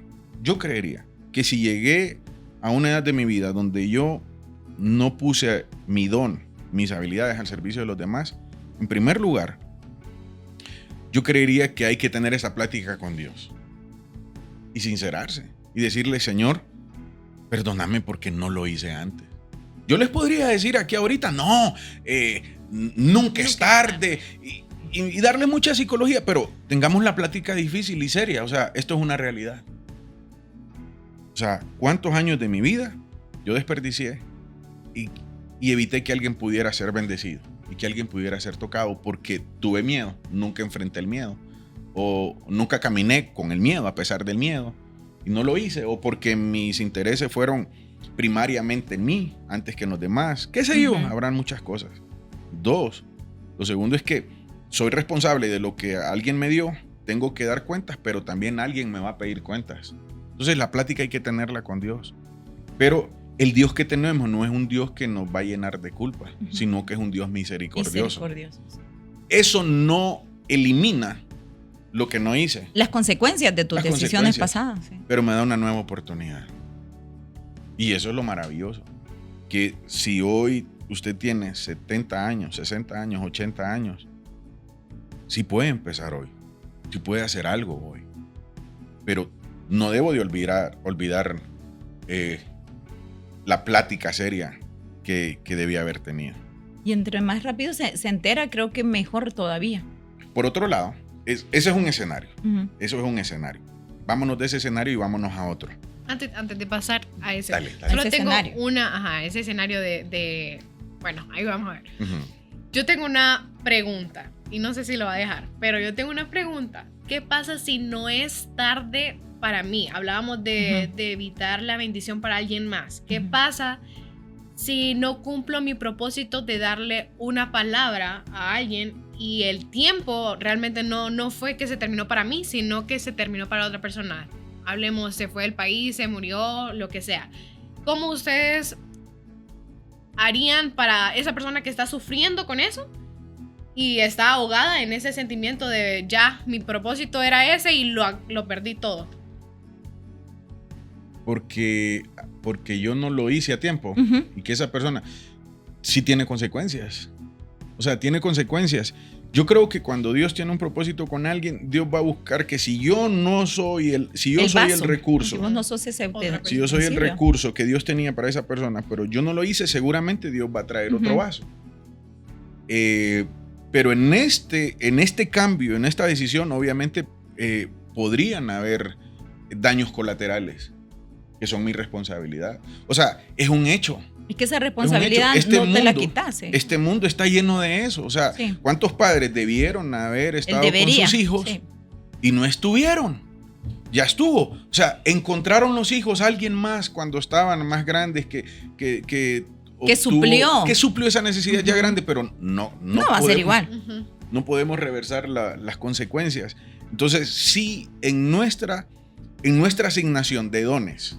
que si llegué a una edad de mi vida donde yo no puse mi don, mis habilidades al servicio de los demás, en primer lugar, yo creería que hay que tener esa plática con Dios y sincerarse y decirle, Señor, perdóname porque no lo hice antes. Yo les podría decir aquí ahorita, no, nunca es tarde y darle mucha psicología, pero tengamos la plática difícil y seria. O sea, esto es una realidad. O sea, ¿cuántos años de mi vida yo desperdicié y evité que alguien pudiera ser bendecido y que alguien pudiera ser tocado porque tuve miedo, nunca enfrenté el miedo o nunca caminé con el miedo a pesar del miedo y no lo hice, o porque mis intereses fueron primariamente en mí antes que en los demás? ¿Qué sé yo? Habrán muchas cosas. 2, lo segundo es que soy responsable de lo que alguien me dio, tengo que dar cuentas, pero también alguien me va a pedir cuentas. Entonces la plática hay que tenerla con Dios. Pero el Dios que tenemos no es un Dios que nos va a llenar de culpa, sino que es un Dios misericordioso. Eso no elimina lo que no hice. Las consecuencias de tus decisiones pasadas. Sí. Pero me da una nueva oportunidad. Y eso es lo maravilloso. Que si hoy usted tiene 70 años, 60 años, 80 años, sí puede empezar hoy. Sí puede hacer algo hoy. Pero no debo de olvidar la plática seria que debía haber tenido. Y entre más rápido se entera, creo que mejor todavía. Por otro lado, ese es un escenario. Eso es un escenario. Vámonos de ese escenario y vámonos a otro. Antes de pasar a ese. Dale. Solo ese tengo escenario. ese escenario de... Bueno, ahí vamos a ver. Yo tengo una pregunta, y no sé si lo va a dejar, pero yo tengo una pregunta. ¿Qué pasa si no es tarde para mí? Hablábamos de evitar la bendición para alguien más. ¿Qué pasa si no cumplo mi propósito de darle una palabra a alguien y el tiempo realmente no fue que se terminó para mí, sino que se terminó para otra persona? Hablemos, se fue del país, se murió, lo que sea. ¿Cómo ustedes harían para esa persona que está sufriendo con eso y está ahogada en ese sentimiento de ya, mi propósito era ese y lo perdí todo? Porque yo no lo hice a tiempo y que esa persona sí tiene consecuencias. O sea, tiene consecuencias. Yo creo que cuando Dios tiene un propósito con alguien, Dios va a buscar que si yo no soy el recurso, si vos no sos ese, si yo soy el recurso que Dios tenía para esa persona, pero yo no lo hice, seguramente Dios va a traer otro vaso. Pero en este cambio, en esta decisión, obviamente podrían haber daños colaterales que son mi responsabilidad. O sea, es un hecho. Es que esa responsabilidad no te la quitase. Este mundo está lleno de eso. O sea, sí. ¿Cuántos padres debieron haber estado con sus hijos y no estuvieron? Ya estuvo. O sea, encontraron los hijos a alguien más cuando estaban más grandes que suplió esa necesidad ya grande, pero no va a ser igual. No podemos reversar las consecuencias. Entonces, sí, en nuestra asignación de dones,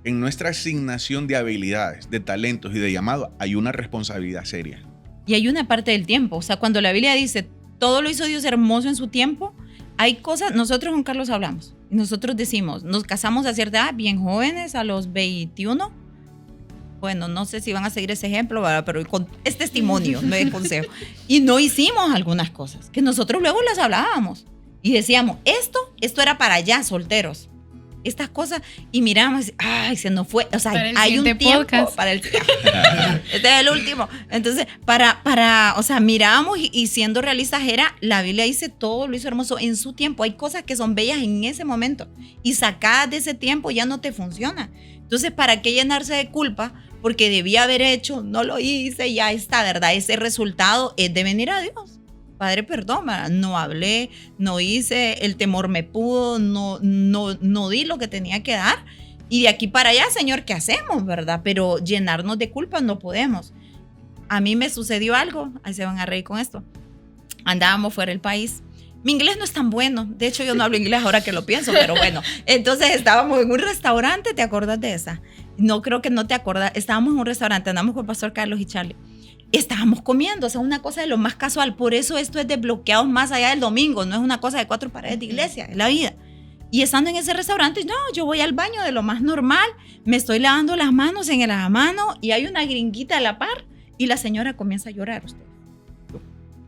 en nuestra asignación de habilidades, de talentos y de llamado, hay una responsabilidad seria. Y hay una parte del tiempo. O sea, cuando la Biblia dice, todo lo hizo Dios hermoso en su tiempo, hay cosas, nosotros con Carlos hablamos, y nosotros decimos, nos casamos a cierta edad, bien jóvenes, a los 21. Bueno, no sé si van a seguir ese ejemplo, ¿verdad? Pero es testimonio, no es consejo. Y no hicimos algunas cosas, que nosotros luego las hablábamos. Y decíamos, esto era para allá, solteros. Estas cosas, y miramos, ay, se nos fue. O sea, hay un tiempo podcast. Para el... Este es el último. Entonces, o sea, mirábamos y siendo realistas la Biblia dice, todo lo hizo hermoso en su tiempo. Hay cosas que son bellas en ese momento. Y sacadas de ese tiempo ya no te funcionan. Entonces, ¿para qué llenarse de culpa? Porque debía haber hecho, no lo hice, ya está, ¿verdad? Ese resultado es de venir a Dios. Padre, perdón, no hablé, no hice, el temor me pudo, no di lo que tenía que dar. Y de aquí para allá, Señor, ¿qué hacemos, verdad? Pero llenarnos de culpa no podemos. A mí me sucedió algo, ahí se van a reír con esto. Andábamos fuera del país. Mi inglés no es tan bueno. De hecho, yo no hablo inglés ahora que lo pienso, pero bueno. Entonces estábamos en un restaurante, ¿te acuerdas de esa? No, creo que no te acuerdas. Estábamos en un restaurante, andamos con el pastor Carlos y Charlie. Estábamos comiendo, o sea, una cosa de lo más casual. Por eso esto es de bloqueados más allá del domingo. No es una cosa de 4 paredes de iglesia, es la vida. Y estando en ese restaurante, no, yo voy al baño de lo más normal. Me estoy lavando las manos en el lavamano y hay una gringuita a la par y la señora comienza a llorar.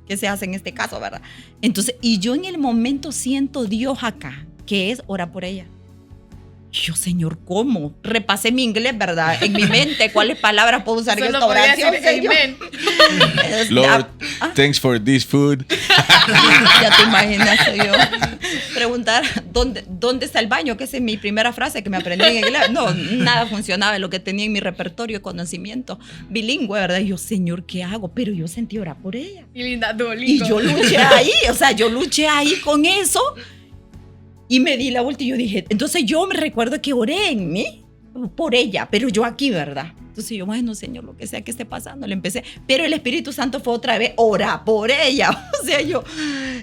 ¿Qué se hace en este caso, verdad? Entonces, y yo en el momento siento Dios acá, que es orar por ella. Yo, Señor, ¿cómo? Repasé mi inglés, ¿verdad? En mi mente, ¿cuáles palabras puedo usar en esta oración, Señor? Lord, thanks for this food. Ya te imaginas, yo preguntar, ¿dónde está el baño? Que esa es mi primera frase que me aprendí en inglés. No, nada funcionaba de lo que tenía en mi repertorio de conocimiento bilingüe, ¿verdad? Y yo, Señor, ¿qué hago? Pero yo sentí orar por ella. Y linda, Duolingo. Y yo luché ahí, o sea, yo luché ahí con eso. Y me di la vuelta y yo dije, entonces yo me recuerdo que oré en mí por ella, pero yo aquí, ¿verdad? Entonces yo, bueno, Señor, lo que sea que esté pasando, le empecé. Pero el Espíritu Santo fue otra vez, ora por ella. O sea, yo,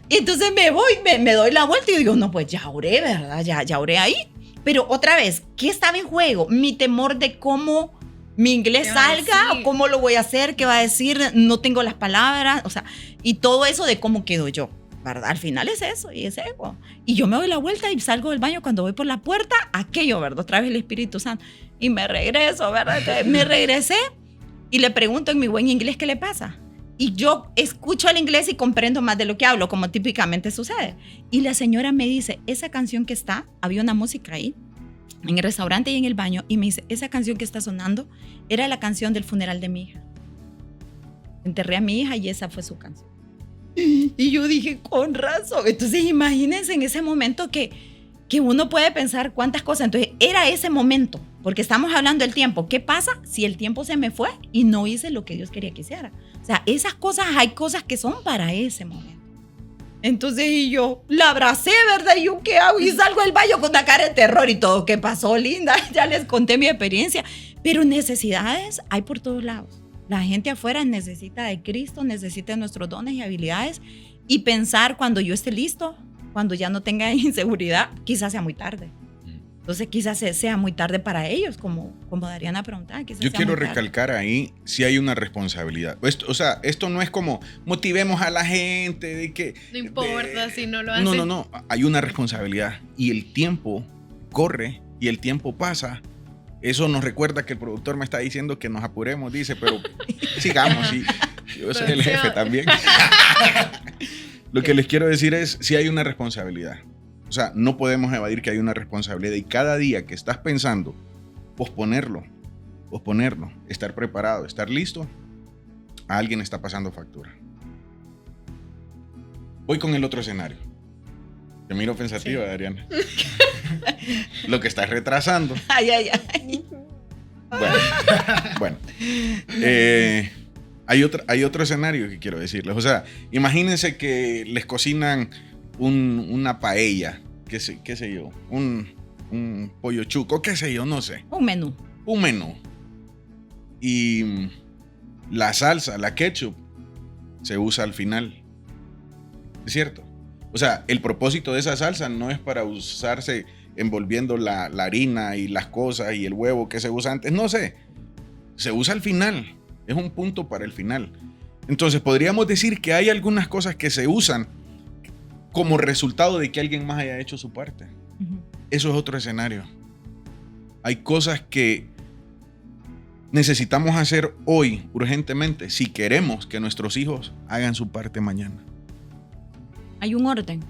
y entonces me voy, me doy la vuelta y digo, no, pues ya oré, ¿verdad? Ya oré ahí. Pero otra vez, ¿qué estaba en juego? Mi temor de cómo mi inglés salga, o cómo lo voy a hacer, qué va a decir, no tengo las palabras, o sea, y todo eso de cómo quedo yo. ¿Verdad? Al final es eso y es ego. Y yo me doy la vuelta y salgo del baño. Cuando voy por la puerta, aquello, ¿verdad? Otra vez el Espíritu Santo. Y me regreso, ¿verdad? Entonces, me regresé y le pregunto en mi buen inglés qué le pasa. Y yo escucho el inglés y comprendo más de lo que hablo, como típicamente sucede. Y la señora me dice, esa canción que está, había una música ahí, en el restaurante y en el baño, y me dice, esa canción que está sonando era la canción del funeral de mi hija. Enterré a mi hija y esa fue su canción. Y yo dije, con razón. Entonces imagínense en ese momento que uno puede pensar cuántas cosas. Entonces era ese momento, porque estamos hablando del tiempo. ¿Qué pasa si el tiempo se me fue y no hice lo que Dios quería que hiciera? O sea, esas cosas, hay cosas que son para ese momento. Entonces y yo la abracé, ¿verdad? ¿Y yo qué hago? Y salgo del baño con una cara de terror y todo. ¿Qué pasó, linda? Ya les conté mi experiencia. Pero necesidades hay por todos lados. La gente afuera necesita de Cristo, necesita de nuestros dones y habilidades. Y pensar cuando yo esté listo, cuando ya no tenga inseguridad, quizás sea muy tarde. Entonces quizás sea muy tarde para ellos, como Dariana preguntaba. Yo quiero recalcar ahí si hay una responsabilidad. Esto no es como motivemos a la gente de que... No importa si no lo hacen. No. Hay una responsabilidad. Y el tiempo corre y el tiempo pasa. Eso nos recuerda que el productor me está diciendo que nos apuremos, dice, pero sigamos. Y yo soy el jefe también. Lo que les quiero decir es, si hay una responsabilidad. O sea, no podemos evadir que hay una responsabilidad. Y cada día que estás pensando posponerlo, estar preparado, estar listo, a alguien está pasando factura. Voy con el otro escenario. Te miro pensativa, sí. Adriana. Lo que estás retrasando. Ay, ay, ay. Bueno. Hay otro escenario que quiero decirles. O sea, imagínense que les cocinan una paella, qué sé yo, un pollo chuco, qué sé yo, no sé. Un menú. Y la salsa, la ketchup, se usa al final. ¿Es cierto? O sea, el propósito de esa salsa no es para usarse envolviendo la harina y las cosas y el huevo que se usa antes. No sé. Se usa al final. Es un punto para el final. Entonces, podríamos decir que hay algunas cosas que se usan como resultado de que alguien más haya hecho su parte. Uh-huh. Eso es otro escenario. Hay cosas que necesitamos hacer hoy urgentemente si queremos que nuestros hijos hagan su parte mañana. Hay un orden.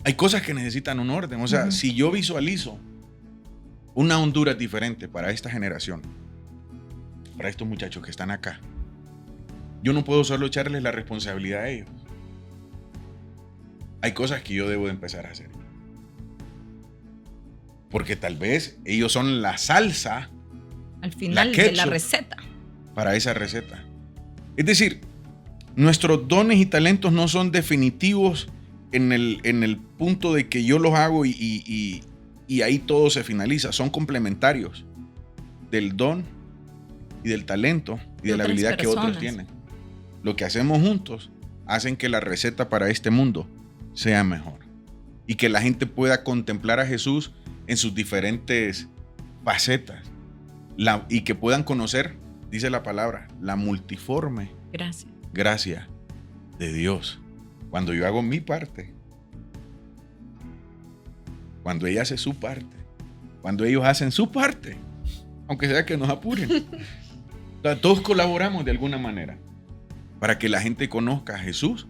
Hay cosas que necesitan un orden. O sea, uh-huh. Si yo visualizo una Honduras diferente para esta generación, para estos muchachos que están acá, yo no puedo solo echarles la responsabilidad a ellos. Hay cosas que yo debo de empezar a hacer. Porque tal vez ellos son la salsa al final de la receta. Para esa receta. Es decir, nuestros dones y talentos no son definitivos en el punto de que yo los hago y ahí todo se finaliza. Son complementarios del don y del talento y de la habilidad que otros tienen. Lo que hacemos juntos hacen que la receta para este mundo sea mejor y que la gente pueda contemplar a Jesús en sus diferentes facetas y que puedan conocer, dice la palabra, la multiforme gracia de Dios. Cuando yo hago mi parte, cuando ella hace su parte, cuando ellos hacen su parte, aunque sea que nos apuren. O sea, todos colaboramos de alguna manera para que la gente conozca a Jesús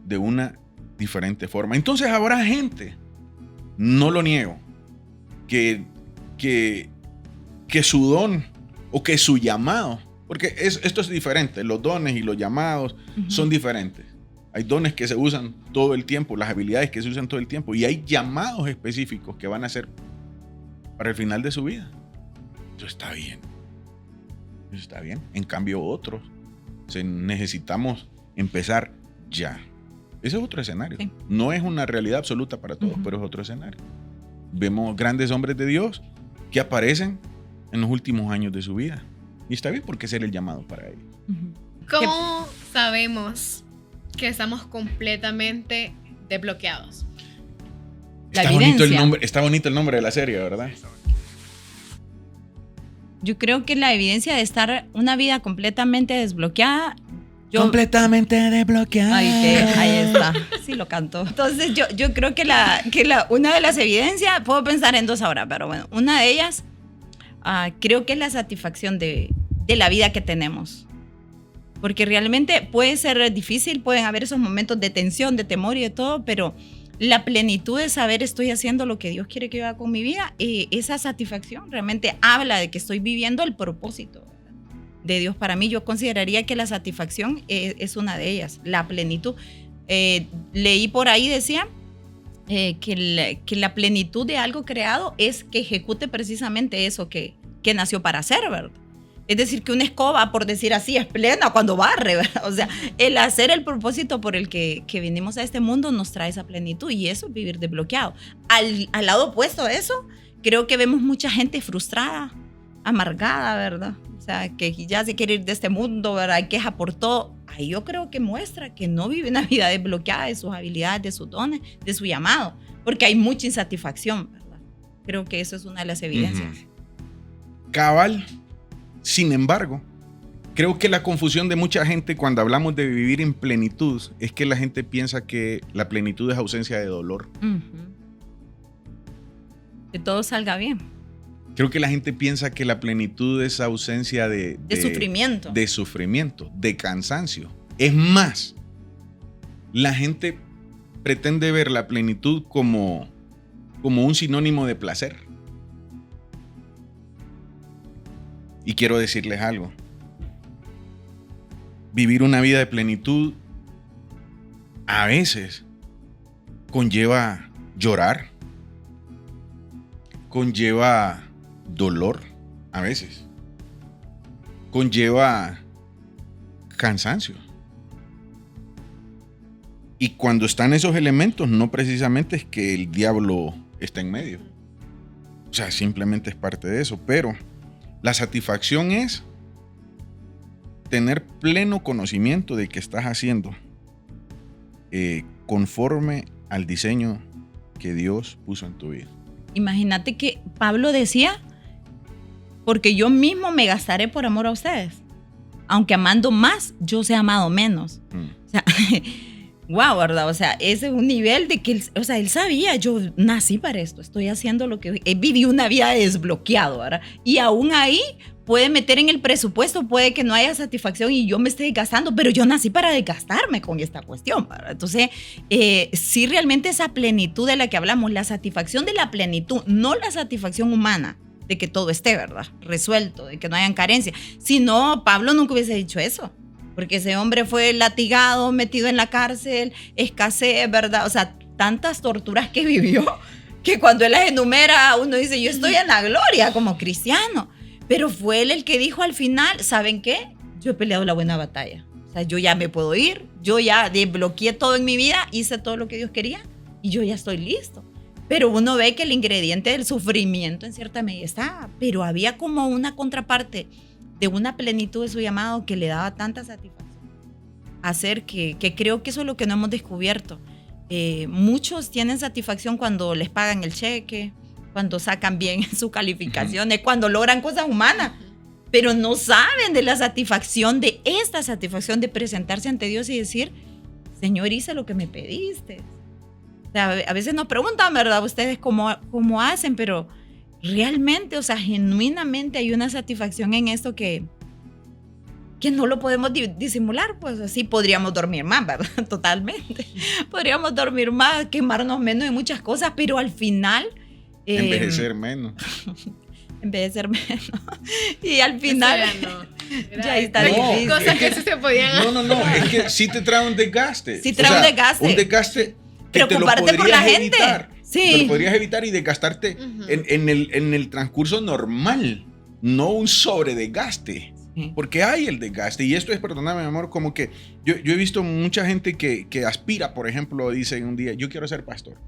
de una diferente forma. Entonces habrá gente, no lo niego, que su don o que su llamado, porque esto es diferente, los dones y los llamados uh-huh. son diferentes. Hay dones que se usan todo el tiempo, las habilidades que se usan todo el tiempo, y hay llamados específicos que van a ser para el final de su vida. Eso está bien. Eso está bien. En cambio, otros necesitamos empezar ya. Ese es otro escenario. Sí. No es una realidad absoluta para todos, uh-huh. pero es otro escenario. Vemos grandes hombres de Dios que aparecen en los últimos años de su vida. Y está bien porque ese era el llamado para ellos. Uh-huh. ¿Cómo sabemos que estamos completamente desbloqueados? Está bonito el nombre de la serie, ¿verdad? Yo creo que la evidencia de estar una vida completamente desbloqueada. Completamente desbloqueada. Ahí está. Sí lo canto. Entonces yo creo que una de las evidencias, puedo pensar en dos ahora, pero bueno, una de ellas creo que es la satisfacción de la vida que tenemos. Porque realmente puede ser difícil, pueden haber esos momentos de tensión, de temor y de todo, pero la plenitud de saber estoy haciendo lo que Dios quiere que yo haga con mi vida, esa satisfacción realmente habla de que estoy viviendo el propósito de Dios para mí. Yo consideraría que la satisfacción es una de ellas, la plenitud. Leí por ahí, decía que la plenitud de algo creado es que ejecute precisamente eso que nació para hacer, ¿verdad? Es decir, que una escoba, por decir así, es plena cuando barre, ¿verdad? O sea, el hacer el propósito por el que vinimos a este mundo nos trae esa plenitud, y eso es vivir desbloqueado. Al lado opuesto de eso, creo que vemos mucha gente frustrada, amargada, ¿verdad? O sea, que ya se quiere ir de este mundo, ¿verdad? Queja por todo. Ahí yo creo que muestra que no vive una vida desbloqueada de sus habilidades, de sus dones, de su llamado, porque hay mucha insatisfacción, ¿verdad? Creo que eso es una de las evidencias. Cabal. Sin embargo, creo que la confusión de mucha gente cuando hablamos de vivir en plenitud es que la gente piensa que la plenitud es ausencia de dolor. Uh-huh. Que todo salga bien. Creo que la gente piensa que la plenitud es ausencia de sufrimiento. De sufrimiento, de cansancio. Es más, la gente pretende ver la plenitud como un sinónimo de placer. Y quiero decirles algo. Vivir una vida de plenitud a veces conlleva llorar, conlleva dolor a veces, conlleva cansancio. Y cuando están esos elementos, no precisamente es que el diablo está en medio. O sea, simplemente es parte de eso. Pero la satisfacción es tener pleno conocimiento de que estás haciendo conforme al diseño que Dios puso en tu vida. Imagínate que Pablo decía, porque yo mismo me gastaré por amor a ustedes. Aunque amando más, yo sé amado menos. O sea, wow, ¿verdad? O sea, ese es un nivel de que él sabía, yo nací para esto, estoy haciendo lo que viví una vida desbloqueado, ¿verdad? Y aún ahí puede meter en el presupuesto, puede que no haya satisfacción y yo me esté desgastando, pero yo nací para desgastarme con esta cuestión, ¿verdad? Entonces, sí, realmente esa plenitud de la que hablamos, la satisfacción de la plenitud, no la satisfacción humana, de que todo esté, ¿verdad? Resuelto, de que no hayan carencias. Si no, Pablo nunca hubiese dicho eso. Porque ese hombre fue latigado, metido en la cárcel, escasez, ¿verdad? O sea, tantas torturas que vivió, que cuando él las enumera, uno dice, yo estoy en la gloria como cristiano. Pero fue él el que dijo al final, ¿saben qué? Yo he peleado la buena batalla. O sea, yo ya me puedo ir, yo ya desbloqueé todo en mi vida, hice todo lo que Dios quería y yo ya estoy listo. Pero uno ve que el ingrediente del sufrimiento en cierta medida está, pero había como una contraparte de una plenitud de su llamado que le daba tanta satisfacción. Hacer que creo que eso es lo que no hemos descubierto. Muchos tienen satisfacción cuando les pagan el cheque, cuando sacan bien sus calificaciones, cuando logran cosas humanas, pero no saben de la satisfacción, de esta satisfacción de presentarse ante Dios y decir, Señor, hice lo que me pediste. O sea, a veces nos preguntan, ¿verdad? Ustedes cómo hacen, pero realmente, o sea, genuinamente hay una satisfacción en esto que no lo podemos disimular, pues así podríamos dormir más, ¿verdad? Totalmente. Podríamos dormir más, quemarnos menos en muchas cosas, pero al final... envejecer menos. Envejecer menos. Y al final... Ya está difícil. Cosas que se podían... No, es que sí te trae un desgaste. Sí trae un desgaste. Un desgaste que preocuparte por la gente. Sí. Te lo podrías evitar y desgastarte en el transcurso normal, no un sobredesgaste. Porque hay el desgaste. Y esto es, perdóname, mi amor, como que yo he visto mucha gente que aspira, por ejemplo, dice un día, yo quiero ser pastor.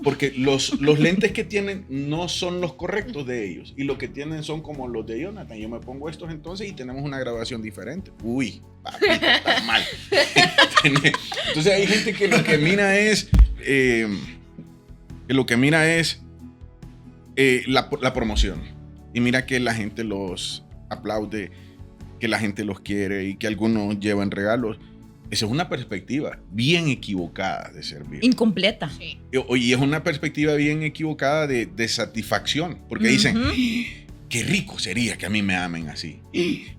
Porque los lentes que tienen no son los correctos de ellos. Y lo que tienen son como los de Jonathan. Yo me pongo estos entonces y tenemos una graduación diferente. Uy, papito, está mal. Entonces hay gente que lo que mira es... la promoción. Y mira que la gente los aplaude, que la gente los quiere y que algunos llevan regalos. Esa es una perspectiva bien equivocada de servir. Incompleta. Sí. Y es una perspectiva bien equivocada de satisfacción. Porque dicen, qué rico sería que a mí me amen así.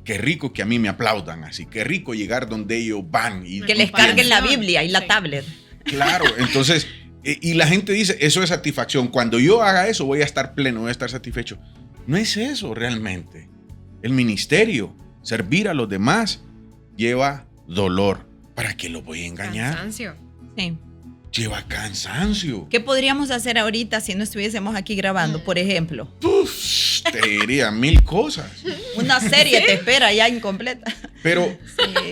Qué rico que a mí me aplaudan así. Qué rico llegar donde ellos van. Y que les carguen la Biblia y la tablet. Claro, entonces... Y la gente dice, eso es satisfacción. Cuando yo haga eso voy a estar pleno, voy a estar satisfecho. No es eso realmente. El ministerio, servir a los demás, lleva dolor. ¿Para qué lo voy a engañar? Cansancio. Sí. Lleva cansancio. ¿Qué podríamos hacer ahorita si no estuviésemos aquí grabando, por ejemplo? Te diría 1000 cosas. Una serie te espera ya incompleta. Pero Sí.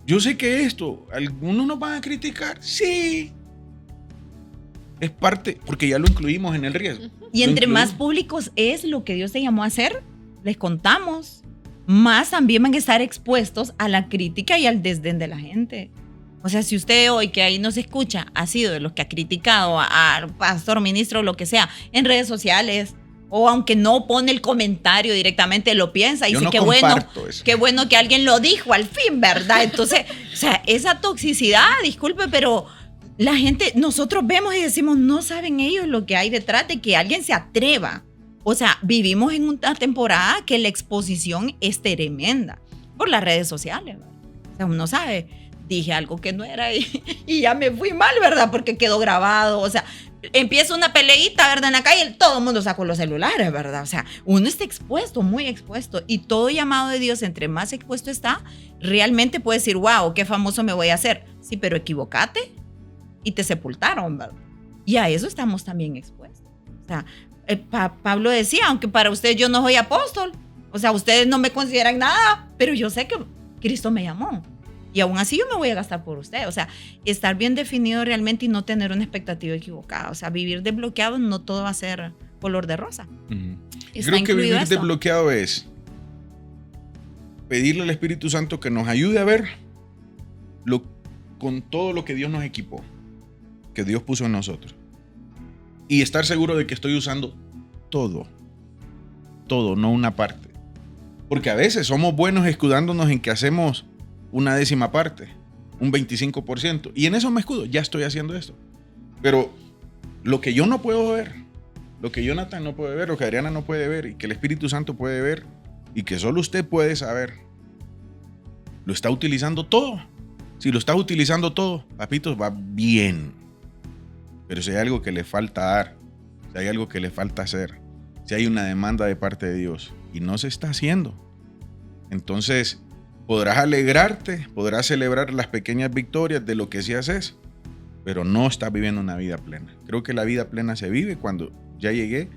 Yo sé que algunos nos van a criticar. Sí. Es parte, porque ya lo incluimos en el riesgo. Y entre más públicos es lo que Dios te llamó a hacer, les contamos, más también van a estar expuestos a la crítica y al desdén de la gente. O sea, si usted hoy que ahí nos escucha ha sido de los que ha criticado al pastor, ministro, lo que sea, en redes sociales, o aunque no pone el comentario directamente, lo piensa y dice, qué bueno que alguien lo dijo al fin, ¿verdad? Entonces, o sea, esa toxicidad, disculpe, pero la gente, nosotros vemos y decimos, no saben ellos lo que hay detrás de que alguien se atreva. O sea, vivimos en una temporada que la exposición es tremenda por las redes sociales, ¿verdad? O sea, uno sabe, dije algo que no era y ya me fui mal, ¿verdad? Porque quedó grabado, o sea, empieza una peleita, ¿verdad? En la calle, todo el mundo sacó los celulares, ¿verdad? O sea, uno está expuesto, muy expuesto, y todo llamado de Dios, entre más expuesto está, realmente puede decir, wow, qué famoso me voy a hacer. Sí, pero equivócate y te sepultaron, ¿verdad? Y a eso estamos también expuestos. O sea, Pablo decía, aunque para ustedes yo no soy apóstol, o sea, ustedes no me consideran nada, pero yo sé que Cristo me llamó. Y aún así yo me voy a gastar por usted. O sea, estar bien definido realmente y no tener una expectativa equivocada. O sea, vivir desbloqueado no todo va a ser color de rosa. Creo que vivir desbloqueado es pedirle al Espíritu Santo que nos ayude a ver con todo lo que Dios nos equipó, que Dios puso en nosotros. Y estar seguro de que estoy usando todo, no una parte. Porque a veces somos buenos escudándonos en que hacemos una 10ª parte, un 25%. Y en eso me escudo, ya estoy haciendo esto. Pero lo que yo no puedo ver, lo que Jonathan no puede ver, lo que Adriana no puede ver, y que el Espíritu Santo puede ver, y que solo usted puede saber, lo está utilizando todo. Si lo estás utilizando todo, papito, va bien. Pero si hay algo que le falta dar, si hay algo que le falta hacer, si hay una demanda de parte de Dios y no se está haciendo, entonces podrás alegrarte, podrás celebrar las pequeñas victorias de lo que sí haces, pero no estás viviendo una vida plena. Creo que la vida plena se vive cuando ya llegué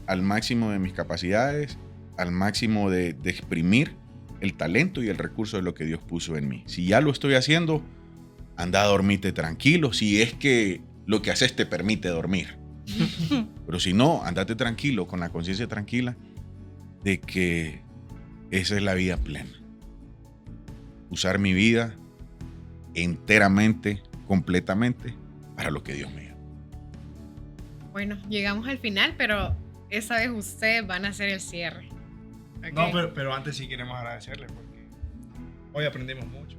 al máximo de mis capacidades, al máximo de exprimir el talento y el recurso de lo que Dios puso en mí. Si ya lo estoy haciendo, anda a dormirte tranquilo, si es que lo que haces te permite dormir. Pero si no, andate tranquilo, con la conciencia tranquila de que esa es la vida plena. Usar mi vida enteramente, completamente, para lo que Dios me dio. Bueno, llegamos al final, pero esa vez ustedes van a hacer el cierre. Okay. No, pero antes sí queremos agradecerles porque hoy aprendimos mucho.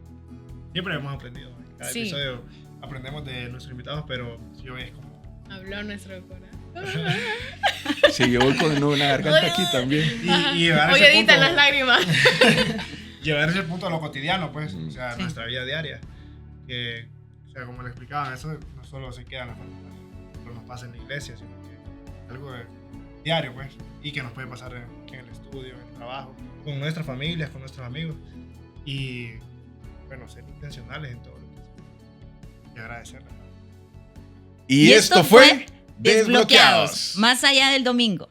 Siempre hemos aprendido. En cada episodio aprendemos de nuestros invitados, pero sí, hoy es como... Habló nuestro corazón. Sí, yo voy con una garganta aquí también. Y llevar hoy ese editan punto, las lágrimas. llevar ese punto a lo cotidiano, pues, o sea, Sí. nuestra vida diaria. Que, o sea, como le explicaban, eso no solo se queda en la facultad, no nos pasa en la iglesia, sino que es algo diario, pues, y que nos puede pasar en el estudio, en el trabajo, con nuestras familias, con nuestros amigos. Y, bueno, ser intencionales en todo lo que hacemos. Y agradecerles. Y esto fue Desbloqueados, más allá del domingo.